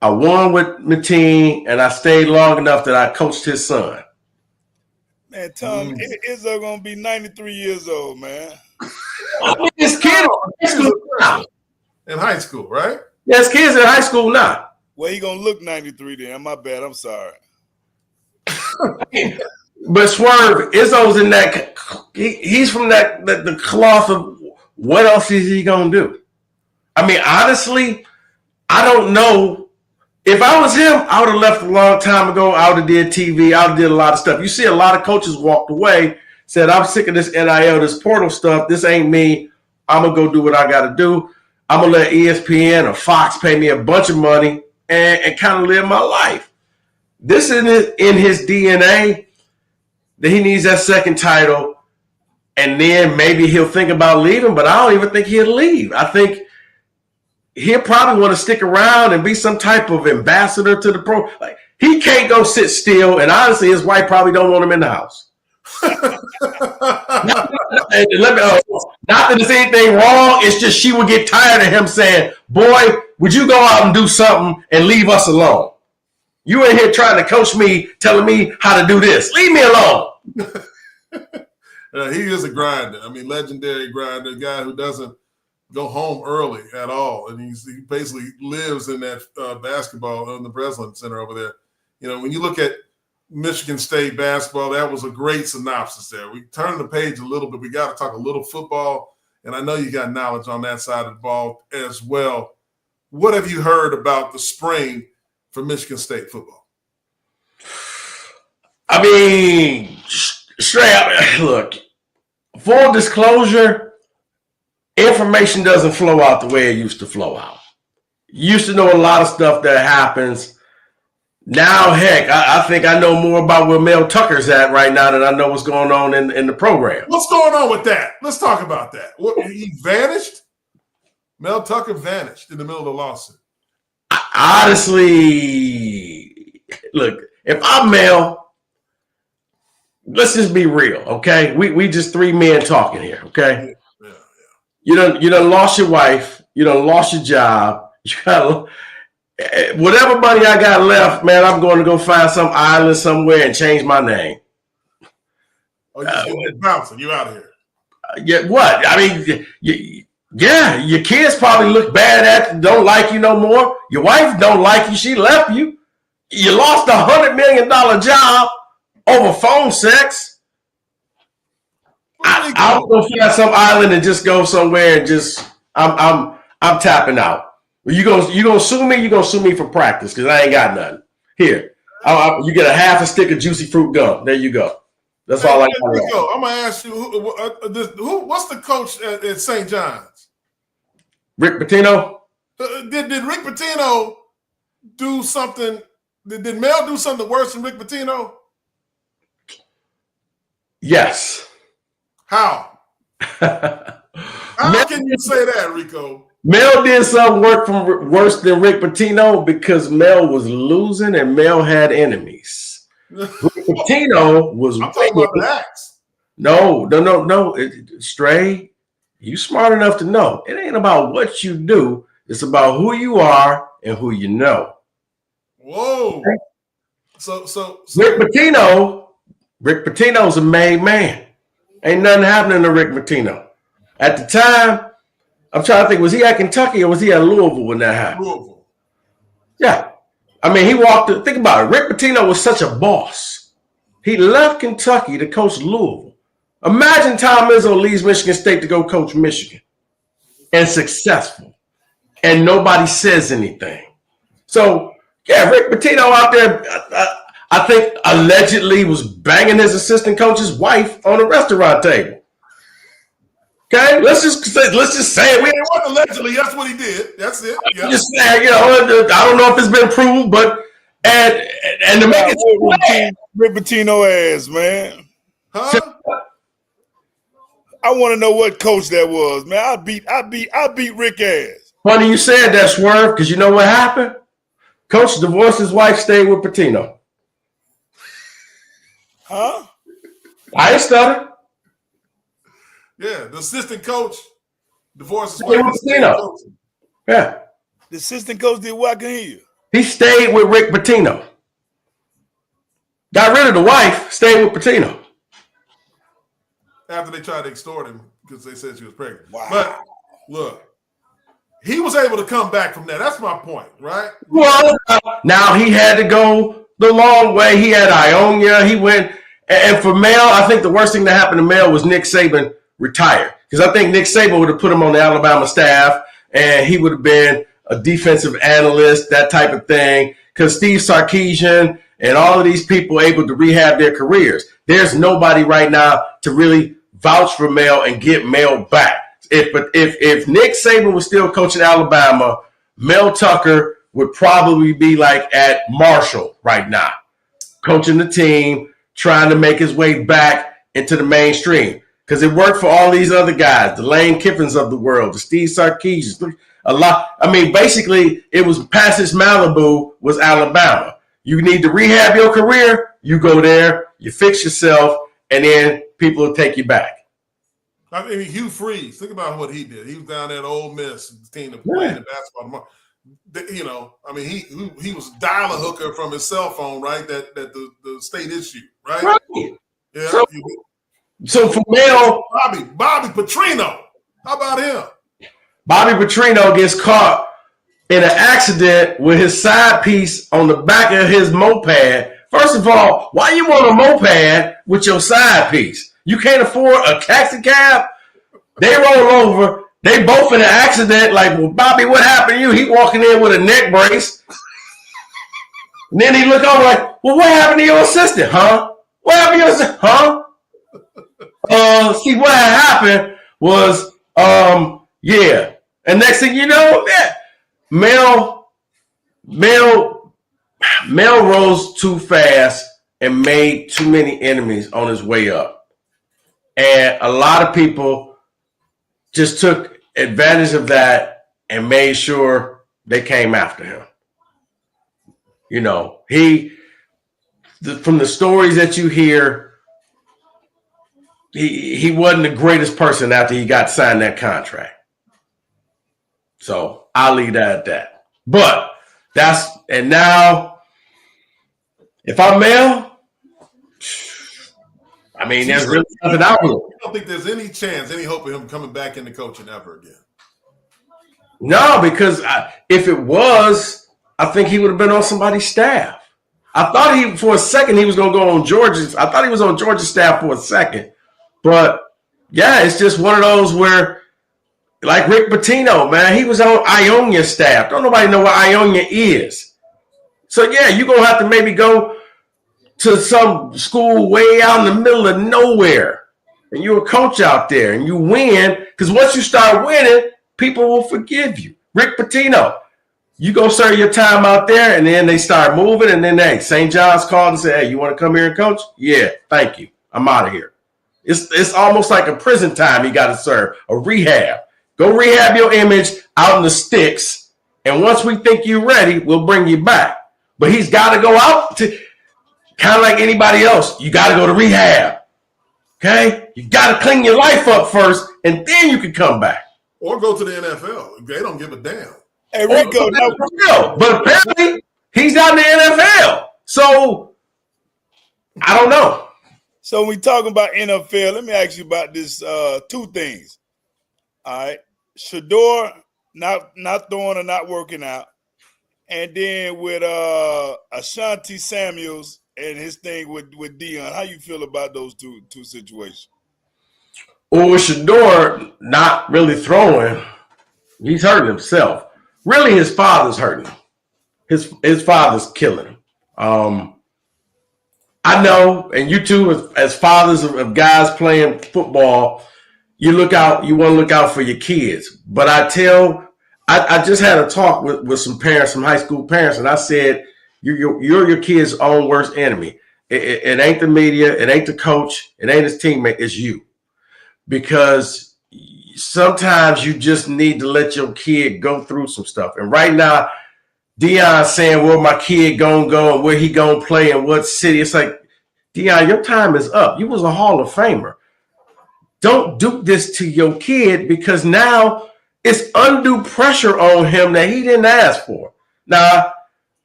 I won with Mateen, and I stayed long enough that I coached his son. Man, Tom Izzo gonna be 93 years old, man. His kid in high school, right? Yeah, his kid's in high school now. Well, he gonna look 93 then. My bad. I'm sorry. But Swerve, Izzo's in that. He's from the cloth of what else is he gonna do? I mean, honestly, I don't know. If I was him, I would have left a long time ago. I would have did TV. I would have did a lot of stuff. You see, a lot of coaches walked away, said, "I'm sick of this NIL, this portal stuff. This ain't me. I'm gonna go do what I got to do. I'm gonna let ESPN or Fox pay me a bunch of money and kind of live my life." This is in his DNA that he needs that second title, and then maybe he'll think about leaving, but I don't even think he'll leave. I think he'll probably want to stick around and be some type of ambassador to the pro. Like, he can't go sit still, and honestly, his wife probably don't want him in the house. Not that there's anything wrong, it's just she would get tired of him saying, "Boy, would you go out and do something and leave us alone? You in here trying to coach me, telling me how to do this. Leave me alone." He is a grinder. I mean, legendary grinder, guy who doesn't go home early at all. And he basically lives in that basketball in the Breslin Center over there. When you look at Michigan State basketball, that was a great synopsis there. We turned the page a little bit. We got to talk a little football. And I know you got knowledge on that side of the ball as well. What have you heard about the spring for Michigan State football? I mean, straight up, look, full disclosure, information doesn't flow out the way it used to flow out. You used to know a lot of stuff that happens. Now, heck, I think I know more about where Mel Tucker's at right now than I know what's going on in the program. What's going on with that? Let's talk about that. He vanished? Mel Tucker vanished in the middle of the lawsuit. Honestly, look, if I'm Mel, let's just be real, okay? We just three men talking here, okay? Yeah. You done lost your wife. You done lost your job. You got whatever money I got left, man, I'm going to go find some island somewhere and change my name. Oh, you're bouncing. You out of here. Yeah, what? I mean, your kids probably look bad at you, don't like you no more. Your wife don't like you. She left you. You lost $100 million job over phone sex. I'll go find some island and just go somewhere and just I'm tapping out. You gonna sue me? You gonna sue me for practice because I ain't got nothing. Here, you get a half a stick of juicy fruit gum. There you go. That's all I got. Rico, I'm gonna ask you, what's the coach at St. John's? Rick Pitino. Did Rick Pitino do something? Did Mel do something worse than Rick Pitino? Yes. How? How can you say that, Rico? Mel did something worse than Rick Pitino because Mel was losing and Mel had enemies. Rick Pitino was. I'm talking about the acts. No. Stray, you smart enough to know it ain't about what you do. It's about who you are and who you know. Whoa. Okay? So Rick Pitino's a made man. Ain't nothing happening to Rick Pitino. At the time, I'm trying to think, was he at Kentucky or was he at Louisville when that happened? Louisville. Yeah. I mean, think about it. Rick Pitino was such a boss. He left Kentucky to coach Louisville. Imagine Tom Izzo leaves Michigan State to go coach Michigan and successful. and nobody says anything. So, yeah, Rick Pitino out there, I think allegedly was banging his assistant coach's wife on a restaurant table. Okay, let's just say it. It wasn't allegedly. That's what he did. That's it. I'm just saying, I don't know if it's been proved, but and to make it Rick Pitino ass, man. Huh? I want to know what coach that was, man. I beat Rick ass. Funny you said that, Swerve, because you know what happened? Coach divorced his wife, stayed with Pitino. Huh? I ain't stutter. Yeah, the assistant coach divorced his Stayed wife. with Pitino. Yeah. The assistant coach did what? I can hear you. He stayed with Rick Pitino. Got rid of the wife, stayed with Pitino. After they tried to extort him because they said she was pregnant. Wow. But look, he was able to come back from that. That's my point, right? Well, now he had to go the long way. He had Ionia. He went, and for Mel, I think the worst thing that happened to Mel was Nick Saban retired. Because I think Nick Saban would have put him on the Alabama staff, and he would have been a defensive analyst, that type of thing. Because Steve Sarkisian and all of these people able to rehab their careers. There's nobody right now to really vouch for Mel and get Mel back. If Nick Saban was still coaching Alabama, Mel Tucker would probably be like at Marshall right now, coaching the team, trying to make his way back into the mainstream. Because it worked for all these other guys, the Lane Kiffins of the world, the Steve Sarkisians, a lot. I mean, basically, it was Passage Malibu was Alabama. You need to rehab your career, you go there, you fix yourself, and then people will take you back. I mean, Hugh Freeze, think about what he did. He was down there at Ole Miss, the team that played in basketball. You know, I mean, he was dial a hooker from his cell phone, right? That the state issued, right? Yeah. So for Mel, Bobby Petrino, how about him? Bobby Petrino gets caught in an accident with his side piece on the back of his moped. First of all, why you want a moped with your side piece? You can't afford a taxi cab? They roll over. They both in an accident. Like, well, Bobby, what happened to you? He walking in with a neck brace. And then he look over like, well, what happened to your assistant, huh? What happened to your assistant, huh? See, what had happened was, yeah. And next thing you know, Mel rose too fast and made too many enemies on his way up. And a lot of people just took advantage of that and made sure they came after him. You know, from the stories that you hear, he wasn't the greatest person after he got signed that contract. So I'll leave that at that. But and now, if I'm Mel, I mean, there's really nothing out there. I don't think there's any chance, any hope of him coming back into coaching ever again. No, because if it was, I think he would have been on somebody's staff. I thought for a second he was going to go on Georgia's. I thought he was on Georgia's staff for a second. But, yeah, it's just one of those where, like Rick Pitino, man, he was on Ionia's staff. Don't nobody know what Ionia is. So, yeah, you're going to have to maybe go to some school way out in the middle of nowhere. And you're a coach out there and you win. Because once you start winning, people will forgive you. Rick Pitino, you go serve your time out there, and then they start moving. And then, hey, St. John's called and said, hey, you want to come here and coach? Yeah, thank you. I'm out of here. It's almost like a prison time he got to serve, a rehab. Go rehab your image out in the sticks, and once we think you're ready, we'll bring you back. But he's got to go out to kind of like anybody else. You got to go to rehab, okay? You got to clean your life up first, and then you can come back. Or go to the NFL. They don't give a damn. Hey, Rico, but apparently he's not in the NFL, so I don't know. So when we talking about NFL, let me ask you about this two things. All right. Shador not throwing or not working out. And then with Ashanti Samuels and his thing with Dion. How you feel about those two situations? Well, with Shador not really throwing, he's hurting himself. really his father's hurting him. His father's killing him. I know, and you too, as fathers of guys playing football, you want to look out for your kids. But I just had a talk with some parents, some high school parents, and I said, you're your kid's own worst enemy. It ain't the media, it ain't the coach, it ain't his teammate, it's you. Because sometimes you just need to let your kid go through some stuff. And right now, Deion's saying where my kid gonna go and where he gonna play and what city. It's like, Deion, your time is up. You was a Hall of Famer. Don't do this to your kid, because now it's undue pressure on him that he didn't ask for. Now,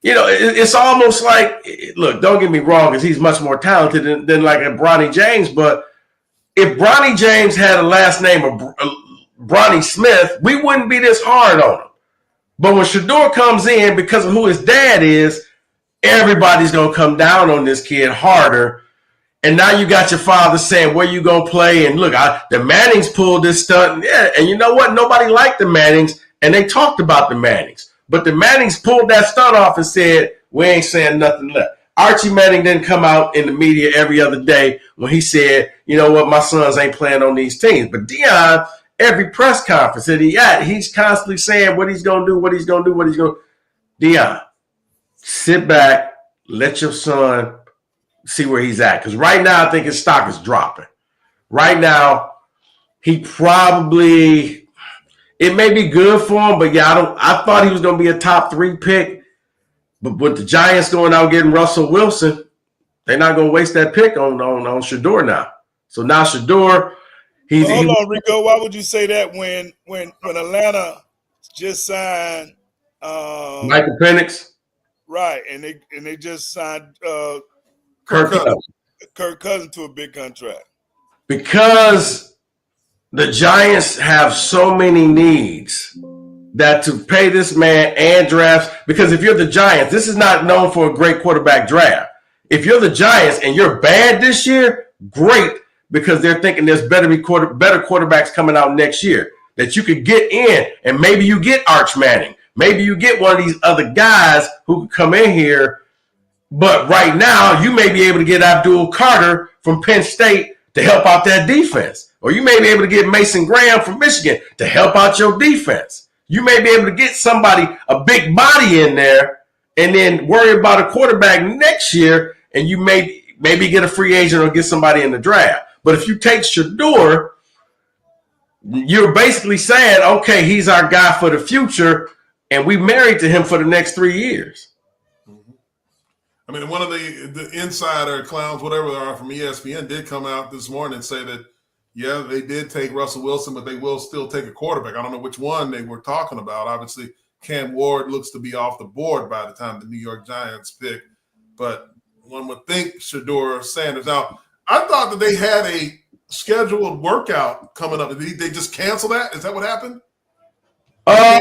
it's almost like, look, don't get me wrong, because he's much more talented than like a Bronny James. But if Bronny James had a last name of Bronny Smith, we wouldn't be this hard on him. But when Shedeur comes in, because of who his dad is, everybody's going to come down on this kid harder. And now you got your father saying, where you going to play? And look, the Mannings pulled this stunt. Yeah, and you know what? Nobody liked the Mannings, and they talked about the Mannings. But the Mannings pulled that stunt off and said, we ain't saying nothing left. Archie Manning didn't come out in the media every other day when he said, you know what, my sons ain't playing on these teams. But Deion, every press conference that he's constantly saying what he's going to do, what he's going to do, what he's going to do. Deion, sit back, let your son see where he's at. Because right now, I think his stock is dropping. Right now, he probably, it may be good for him, but I thought he was going to be a top 3 pick. But with the Giants going out getting Russell Wilson, they're not going to waste that pick on Shedeur now. So now Shedeur, hold on, Rico. Why would you say that when Atlanta just signed Michael Penix? Right, and they just signed Kirk Cousins to a big contract? Because the Giants have so many needs that to pay this man and draft, because if you're the Giants, this is not known for a great quarterback draft. If you're the Giants and you're bad this year, great, because they're thinking there's better quarterbacks coming out next year that you could get in, and maybe you get Arch Manning. Maybe you get one of these other guys who could come in here. But right now, you may be able to get Abdul Carter from Penn State to help out that defense. Or you may be able to get Mason Graham from Michigan to help out your defense. You may be able to get somebody, a big body in there, and then worry about a quarterback next year, and you maybe get a free agent or get somebody in the draft. But if you take Shedeur, you're basically saying, okay, he's our guy for the future, and we married to him for the next 3 years. I mean, one of the insider clowns, whatever they are from ESPN, did come out this morning and say that, yeah, they did take Russell Wilson, but they will still take a quarterback. I don't know which one they were talking about. Obviously, Cam Ward looks to be off the board by the time the New York Giants pick. But one would think Shedeur Sanders. Now, I thought that they had a scheduled workout coming up. Did they just cancel that? Is that what happened? I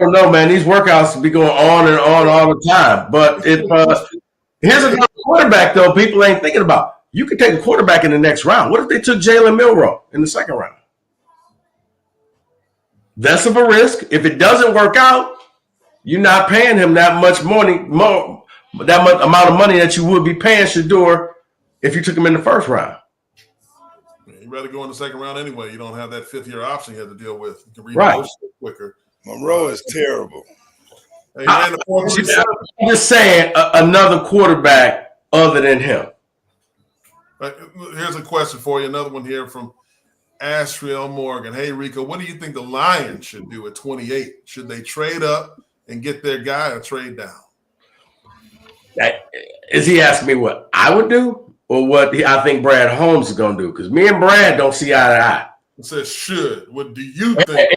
don't know, man. These workouts be going on and on all the time. But if here's another quarterback, though, people ain't thinking about. You could take a quarterback in the next round. What if they took Jalen Milroe in the second round? That's of a risk. If it doesn't work out, you're not paying him that much money, that much amount of money that you would be paying Shedeur if you took him in the first round. You'd rather go in the second round anyway. You don't have that fifth-year option you have to deal with. You can read right. quicker. Monroe is terrible. Hey, I'm just saying another quarterback other than him. Here's a question for you. Another one here from Ashriel Morgan. Hey, Rico, what do you think the Lions should do at 28? Should they trade up and get their guy or trade down? Is he asking me what I would do or what I think Brad Holmes is going to do? Because me and Brad don't see eye to eye. It says should. What do you think?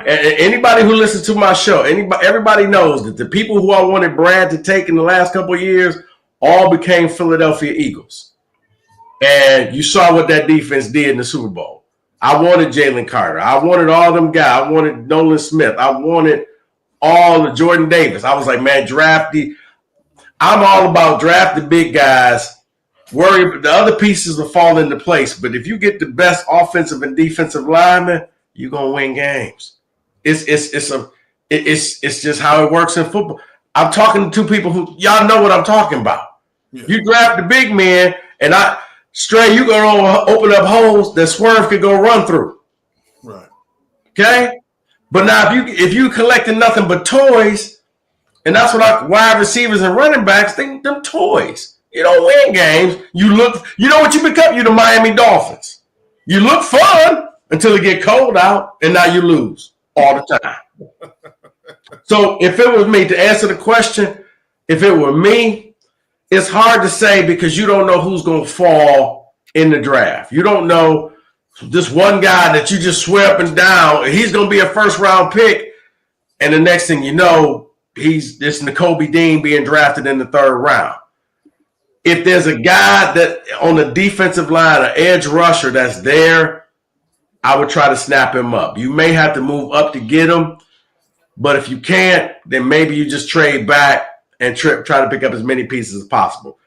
Anybody who listens to my show, everybody knows that the people who I wanted Brad to take in the last couple of years all became Philadelphia Eagles. And you saw what that defense did in the Super Bowl. I wanted Jalen Carter. I wanted all them guys. I wanted Nolan Smith. I wanted all the Jordan Davis. I was like, man, I'm all about draft the big guys. Worry, the other pieces will fall into place. But if you get the best offensive and defensive linemen, you're going to win games. it's just how it works in football. I'm talking to two people who y'all know what I'm talking about. Yeah. You draft the big man, and you gonna open up holes that Swerve could go run through. Right. Okay. But now if you collecting nothing but toys, and that's what wide receivers and running backs think, them toys. You don't win games. You know what you become? You're the Miami Dolphins. You look fun until it get cold out, and now you lose all the time. So if it was me, to answer the question, if it were me, it's hard to say because you don't know who's going to fall in the draft. You don't know this one guy that you just swear up and down, he's going to be a first-round pick, and the next thing you know, this Nakobe Dean being drafted in the 3rd round. If there's a guy that on the defensive line, an edge rusher that's there, I would try to snap him up. You may have to move up to get him, but if you can't, then maybe you just trade back and try to pick up as many pieces as possible.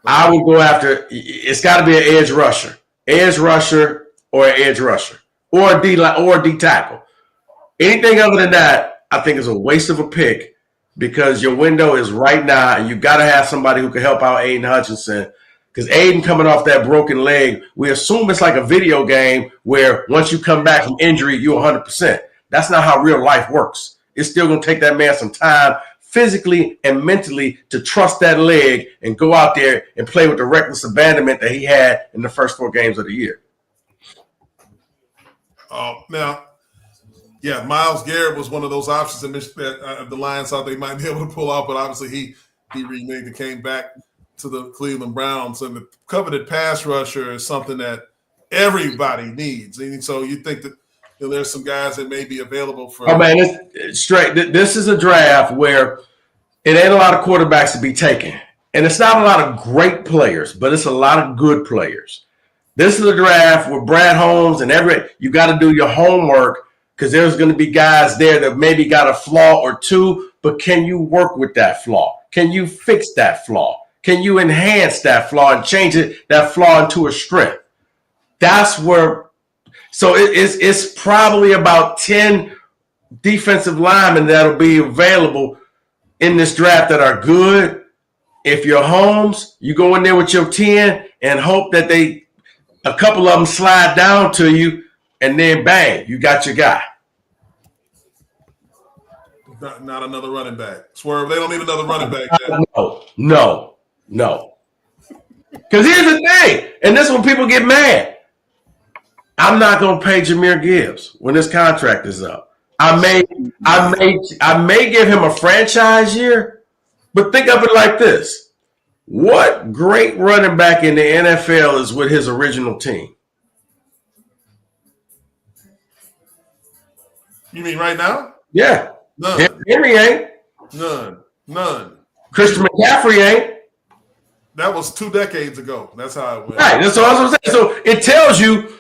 I would go after, it's got to be an edge rusher or an edge rusher or a D tackle. Anything other than that, I think is a waste of a pick because your window is right now, and you got to have somebody who can help out Aiden Hutchinson. Because Aiden coming off that broken leg, we assume it's like a video game where once you come back from injury, you're 100%. That's not how real life works. It's still going to take that man some time physically and mentally to trust that leg and go out there and play with the reckless abandonment that he had in the first 4 games of the year. Now, yeah, Myles Garrett was one of those options that the Lions thought they might be able to pull off, but obviously he reneged and came back to the Cleveland Browns. And the coveted pass rusher is something that everybody needs. And so you think that there's some guys that may be available for. Oh man, it's straight. This is a draft where it ain't a lot of quarterbacks to be taken, and it's not a lot of great players, but it's a lot of good players. This is a draft with Brad Holmes and you got to do your homework because there's going to be guys there that maybe got a flaw or two, but can you work with that flaw? Can you fix that flaw? Can you enhance that flaw and change that flaw into a strength? That's where. So it's probably about 10 defensive linemen that'll be available in this draft that are good. If you're Holmes, you go in there with your 10 and hope that a couple of them slide down to you, and then bang, you got your guy. Not another running back. Swerve, they don't need another running back. No. Because here's the thing, and this is when people get mad. I'm not going to pay Jahmyr Gibbs when his contract is up. I may give him a franchise year, but think of it like this. What great running back in the NFL is with his original team? You mean right now? Yeah. None. Henry ain't. None. Christian McCaffrey ain't. That was 2 decades ago. That's how it went. Right. That's what I was saying. So it tells you,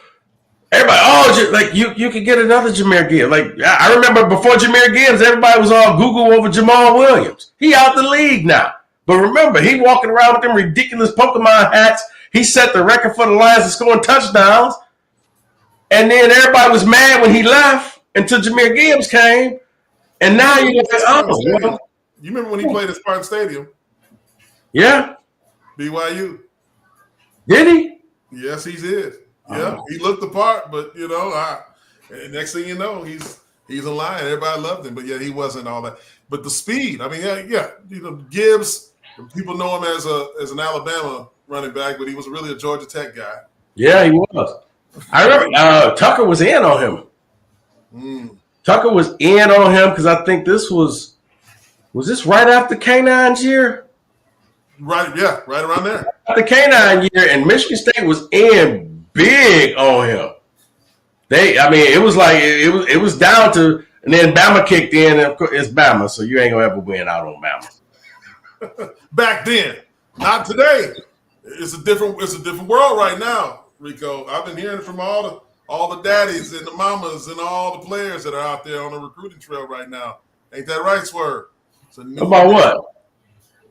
everybody, you could get another Jahmyr Gibbs. Like, I remember before Jahmyr Gibbs, everybody was all Google over Jamal Williams. He out the league now. But remember, he walking around with them ridiculous Pokemon hats. He set the record for the Lions in scoring touchdowns. And then everybody was mad when he left until Jahmyr Gibbs came. And now you're like, you remember when he played at Spartan Stadium? Yeah. BYU. Did he? Yes, he did. Yeah, he looked the part, but next thing you know, he's a Lion. Everybody loved him, but yeah, he wasn't all that. But the speed, I mean, Gibbs. People know him as an Alabama running back, but he was really a Georgia Tech guy. Yeah, he was. I remember Tucker was in on him. Tucker was in on him because I think this was this right after K9's year? Right, yeah, right around there. The K9 year, and Michigan State was in big on him. It was like it was down to, and then Bama kicked in, and of course it's Bama, so you ain't gonna ever win out on Bama. Back then, not today. It's a different world right now, Rico. I've been hearing from all the daddies and the mamas and all the players that are out there on the recruiting trail right now. Ain't that right, Swerve? About what?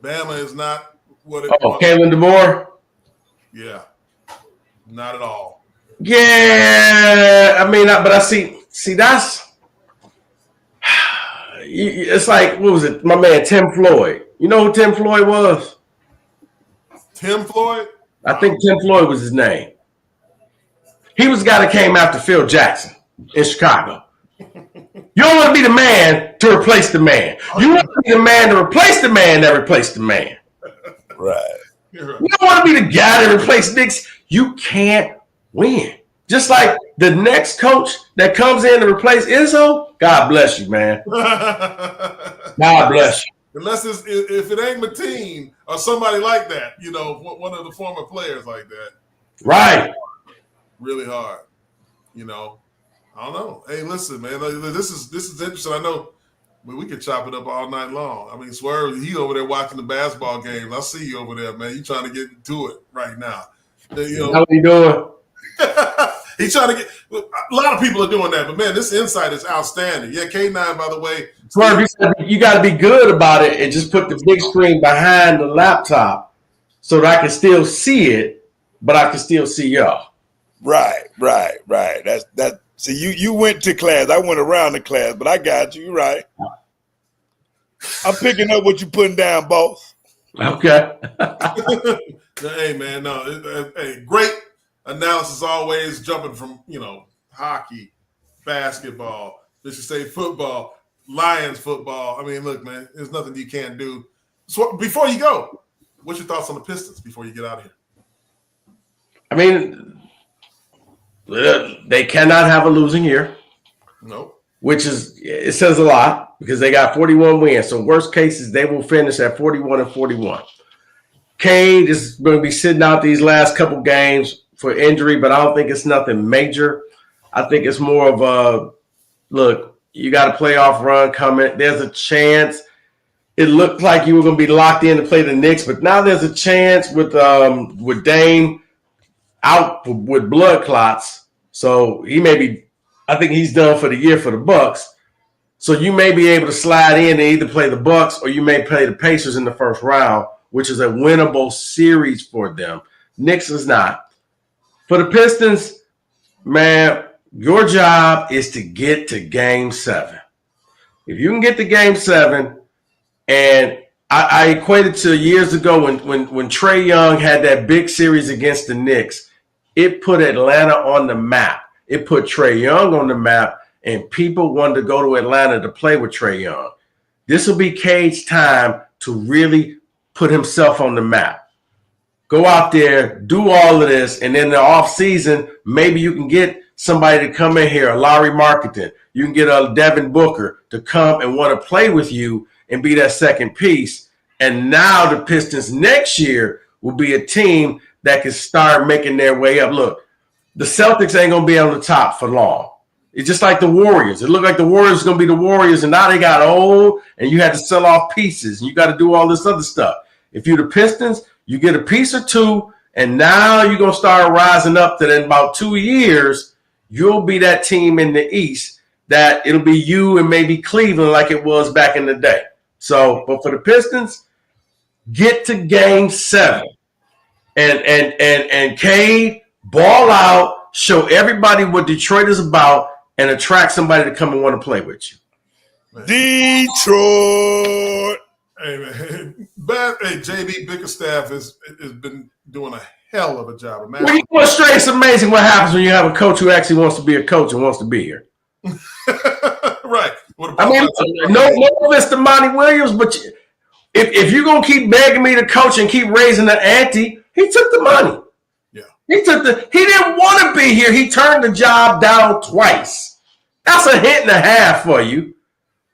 Bama is not what it was. Kalen DeBoer? Yeah. Not at all. Yeah. I mean, but I see that's it's like, what was it? My man Tim Floyd. You know who Tim Floyd was? Tim Floyd? I think Tim Floyd was his name. He was the guy that came after Phil Jackson in Chicago. You don't want to be the man to replace the man. You want to be the man to replace the man that replaced the man. Right. You don't want to be the guy that replaced Knicks. You can't win. Just like the next coach that comes in to replace Izzo, God bless you, man. God bless you. Unless if it ain't Mateen or somebody like that, you know, one of the former players like that. Right. Really hard. You know, I don't know. Hey, listen, man, this is interesting. I know we could chop it up all night long. I mean, Swerve, he over there watching the basketball games. I see you over there, man. You trying to get to it right now. You know, how you doing? He's trying to get. A lot of people are doing that, but man, this insight is outstanding. Yeah, K9, by the way. Swerve, you got to be good about it and just put the big screen behind the laptop so that I can still see it, but I can still see y'all. Right. That's that. See, you went to class. I went around the class, but I got you. You're right. I'm picking up what you're putting down, boss. Okay. Hey, man, no, hey, great analysis always, jumping from, you know, hockey, basketball, let's just say football, Lions football. I mean, look, man, there's nothing you can't do. So before you go, what's your thoughts on the Pistons before you get out of here? I mean, they cannot have a losing year. No. Which it says a lot because they got 41 wins. So worst cases, they will finish at 41-41. Cade is going to be sitting out these last couple games for injury, but I don't think it's nothing major. I think it's more of a, look, you got a playoff run coming. There's a chance. It looked like you were going to be locked in to play the Knicks, but now there's a chance with Dame out with blood clots. So he may be, I think he's done for the year for the Bucks. So you may be able to slide in and either play the Bucks or you may play the Pacers in the first round, which is a winnable series for them. Knicks is not. For the Pistons, man, your job is to get to Game 7. If you can get to Game 7, and I equated to years ago when Trae Young had that big series against the Knicks, it put Atlanta on the map. It put Trae Young on the map, and people wanted to go to Atlanta to play with Trae Young. This will be Cade's time to really put himself on the map. Go out there, do all of this, and in the offseason, maybe you can get somebody to come in here, a Larry Marketing. You can get a Devin Booker to come and want to play with you and be that second piece. And now the Pistons next year will be a team that can start making their way up. Look, the Celtics ain't going to be on the top for long. It's just like the Warriors. It looked like the Warriors were going to be the Warriors, and now they got old, and you had to sell off pieces, and you got to do all this other stuff. If you're the Pistons, you get a piece or two, and now you're going to start rising up that in about 2 years, you'll be that team in the East that it'll be you and maybe Cleveland like it was back in the day. So, but for the Pistons, get to Game 7 and Cade, ball out, show everybody what Detroit is about, and attract somebody to come and want to play with you. Detroit. Hey, man. Hey, JB Bickerstaff has been doing a hell of a job. Well, you know, straight, it's amazing what happens when you have a coach who actually wants to be a coach and wants to be here. Right. I mean, no Mr. Monty Williams, but if you're going to keep begging me to coach and keep raising the ante, he took the money. Yeah. He didn't want to be here. He turned the job down twice. That's a hit and a half for you.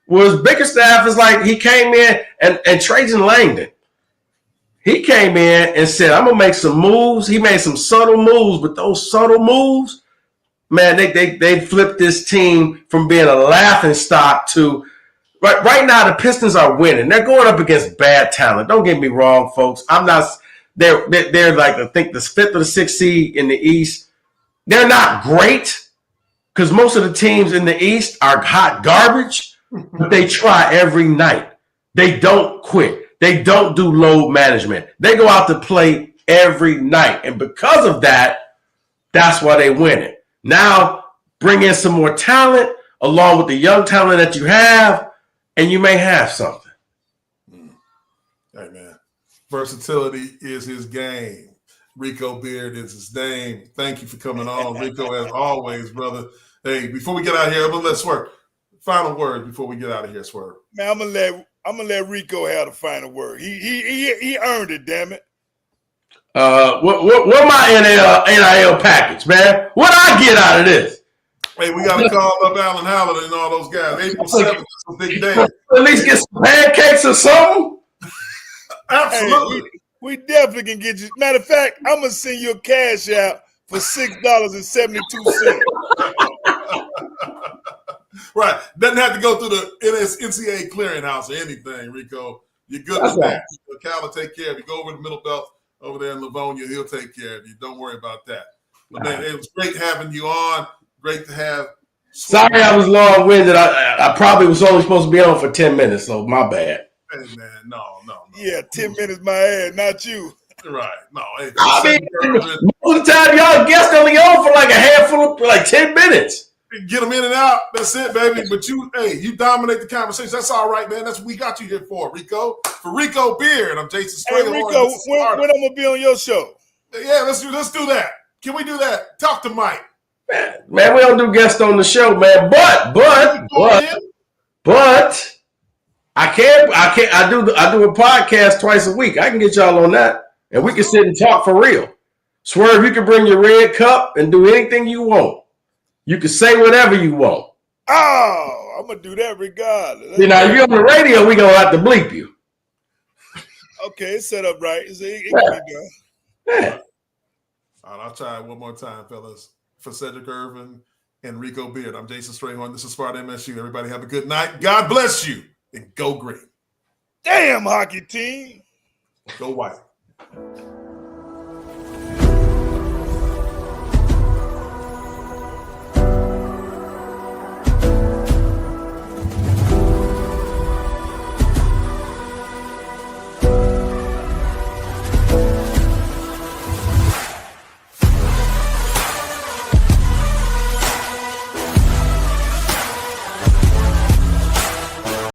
Whereas Bickerstaff is like, he came in and Trajan Langdon, he came in and said, I'm going to make some moves. He made some subtle moves, but those subtle moves, man, they flipped this team from being a laughing stock to right now the Pistons are winning. They're going up against bad talent. Don't get me wrong, folks. They're like, I think the 5th or the 6th seed in the East. They're not great because most of the teams in the East are hot garbage. But they try every night. They don't quit. They don't do load management. They go out to play every night. And because of that, that's why they win it. Now, bring in some more talent along with the young talent that you have, and you may have something. Hey, man. Versatility is his game. Rico Beard is his name. Thank you for coming on, Rico, as always, brother. Hey, before we get out of here, let's Swerve. Final word before we get out of here, Swerve. Man, I'm gonna let Rico have the final word. He earned it, damn it. What my NIL package, man? What I get out of this? Hey, we got to call up Alan Howland and all those guys. April 7th is a big day. At least get some pancakes or something. Absolutely. Hey, we definitely can get you. Matter of fact, I'm gonna send you a cash out for $6.72. Right. Doesn't have to go through the NCAA clearinghouse or anything, Rico. You're good with that. Cal will take care of you. Go over the Middle Belt over there in Livonia. He'll take care of you. Don't worry about that. But man, it was great having you on. Great to have. Sorry I was long-winded. I probably was only supposed to be on for 10 minutes, so my bad. Hey, man, no. Yeah, 10 minutes my ass, not you. Right. No. Hey, I mean, most of the time, y'all guests only on for like a handful of, like 10 minutes. Get them in and out. That's it, baby. But you dominate the conversation. That's all right, man. That's what we got you here for, Rico. For Rico Beard, I'm Jason Hey, Strayhorn. Rico, when I'm going to be on your show? Yeah, let's do that. Can we do that? Talk to Mike. Man, we don't do guests on the show, man. But I do a podcast twice a week. I can get y'all on that, and we can sit and talk for real. Swerve, you can bring your red cup and do anything you want. You can say whatever you want. Oh, I'm gonna do that regardless. You know, if you're on the radio, we gonna have to bleep you. Okay, it's set up right. It can be done. Yeah. All right, I'll try it one more time, fellas. For Sedrick, Irvin, and Rico Beard, I'm Jason Strayhorn. This is Spartan MSU. Everybody have a good night. God bless you, and go green. Damn, hockey team. Go white.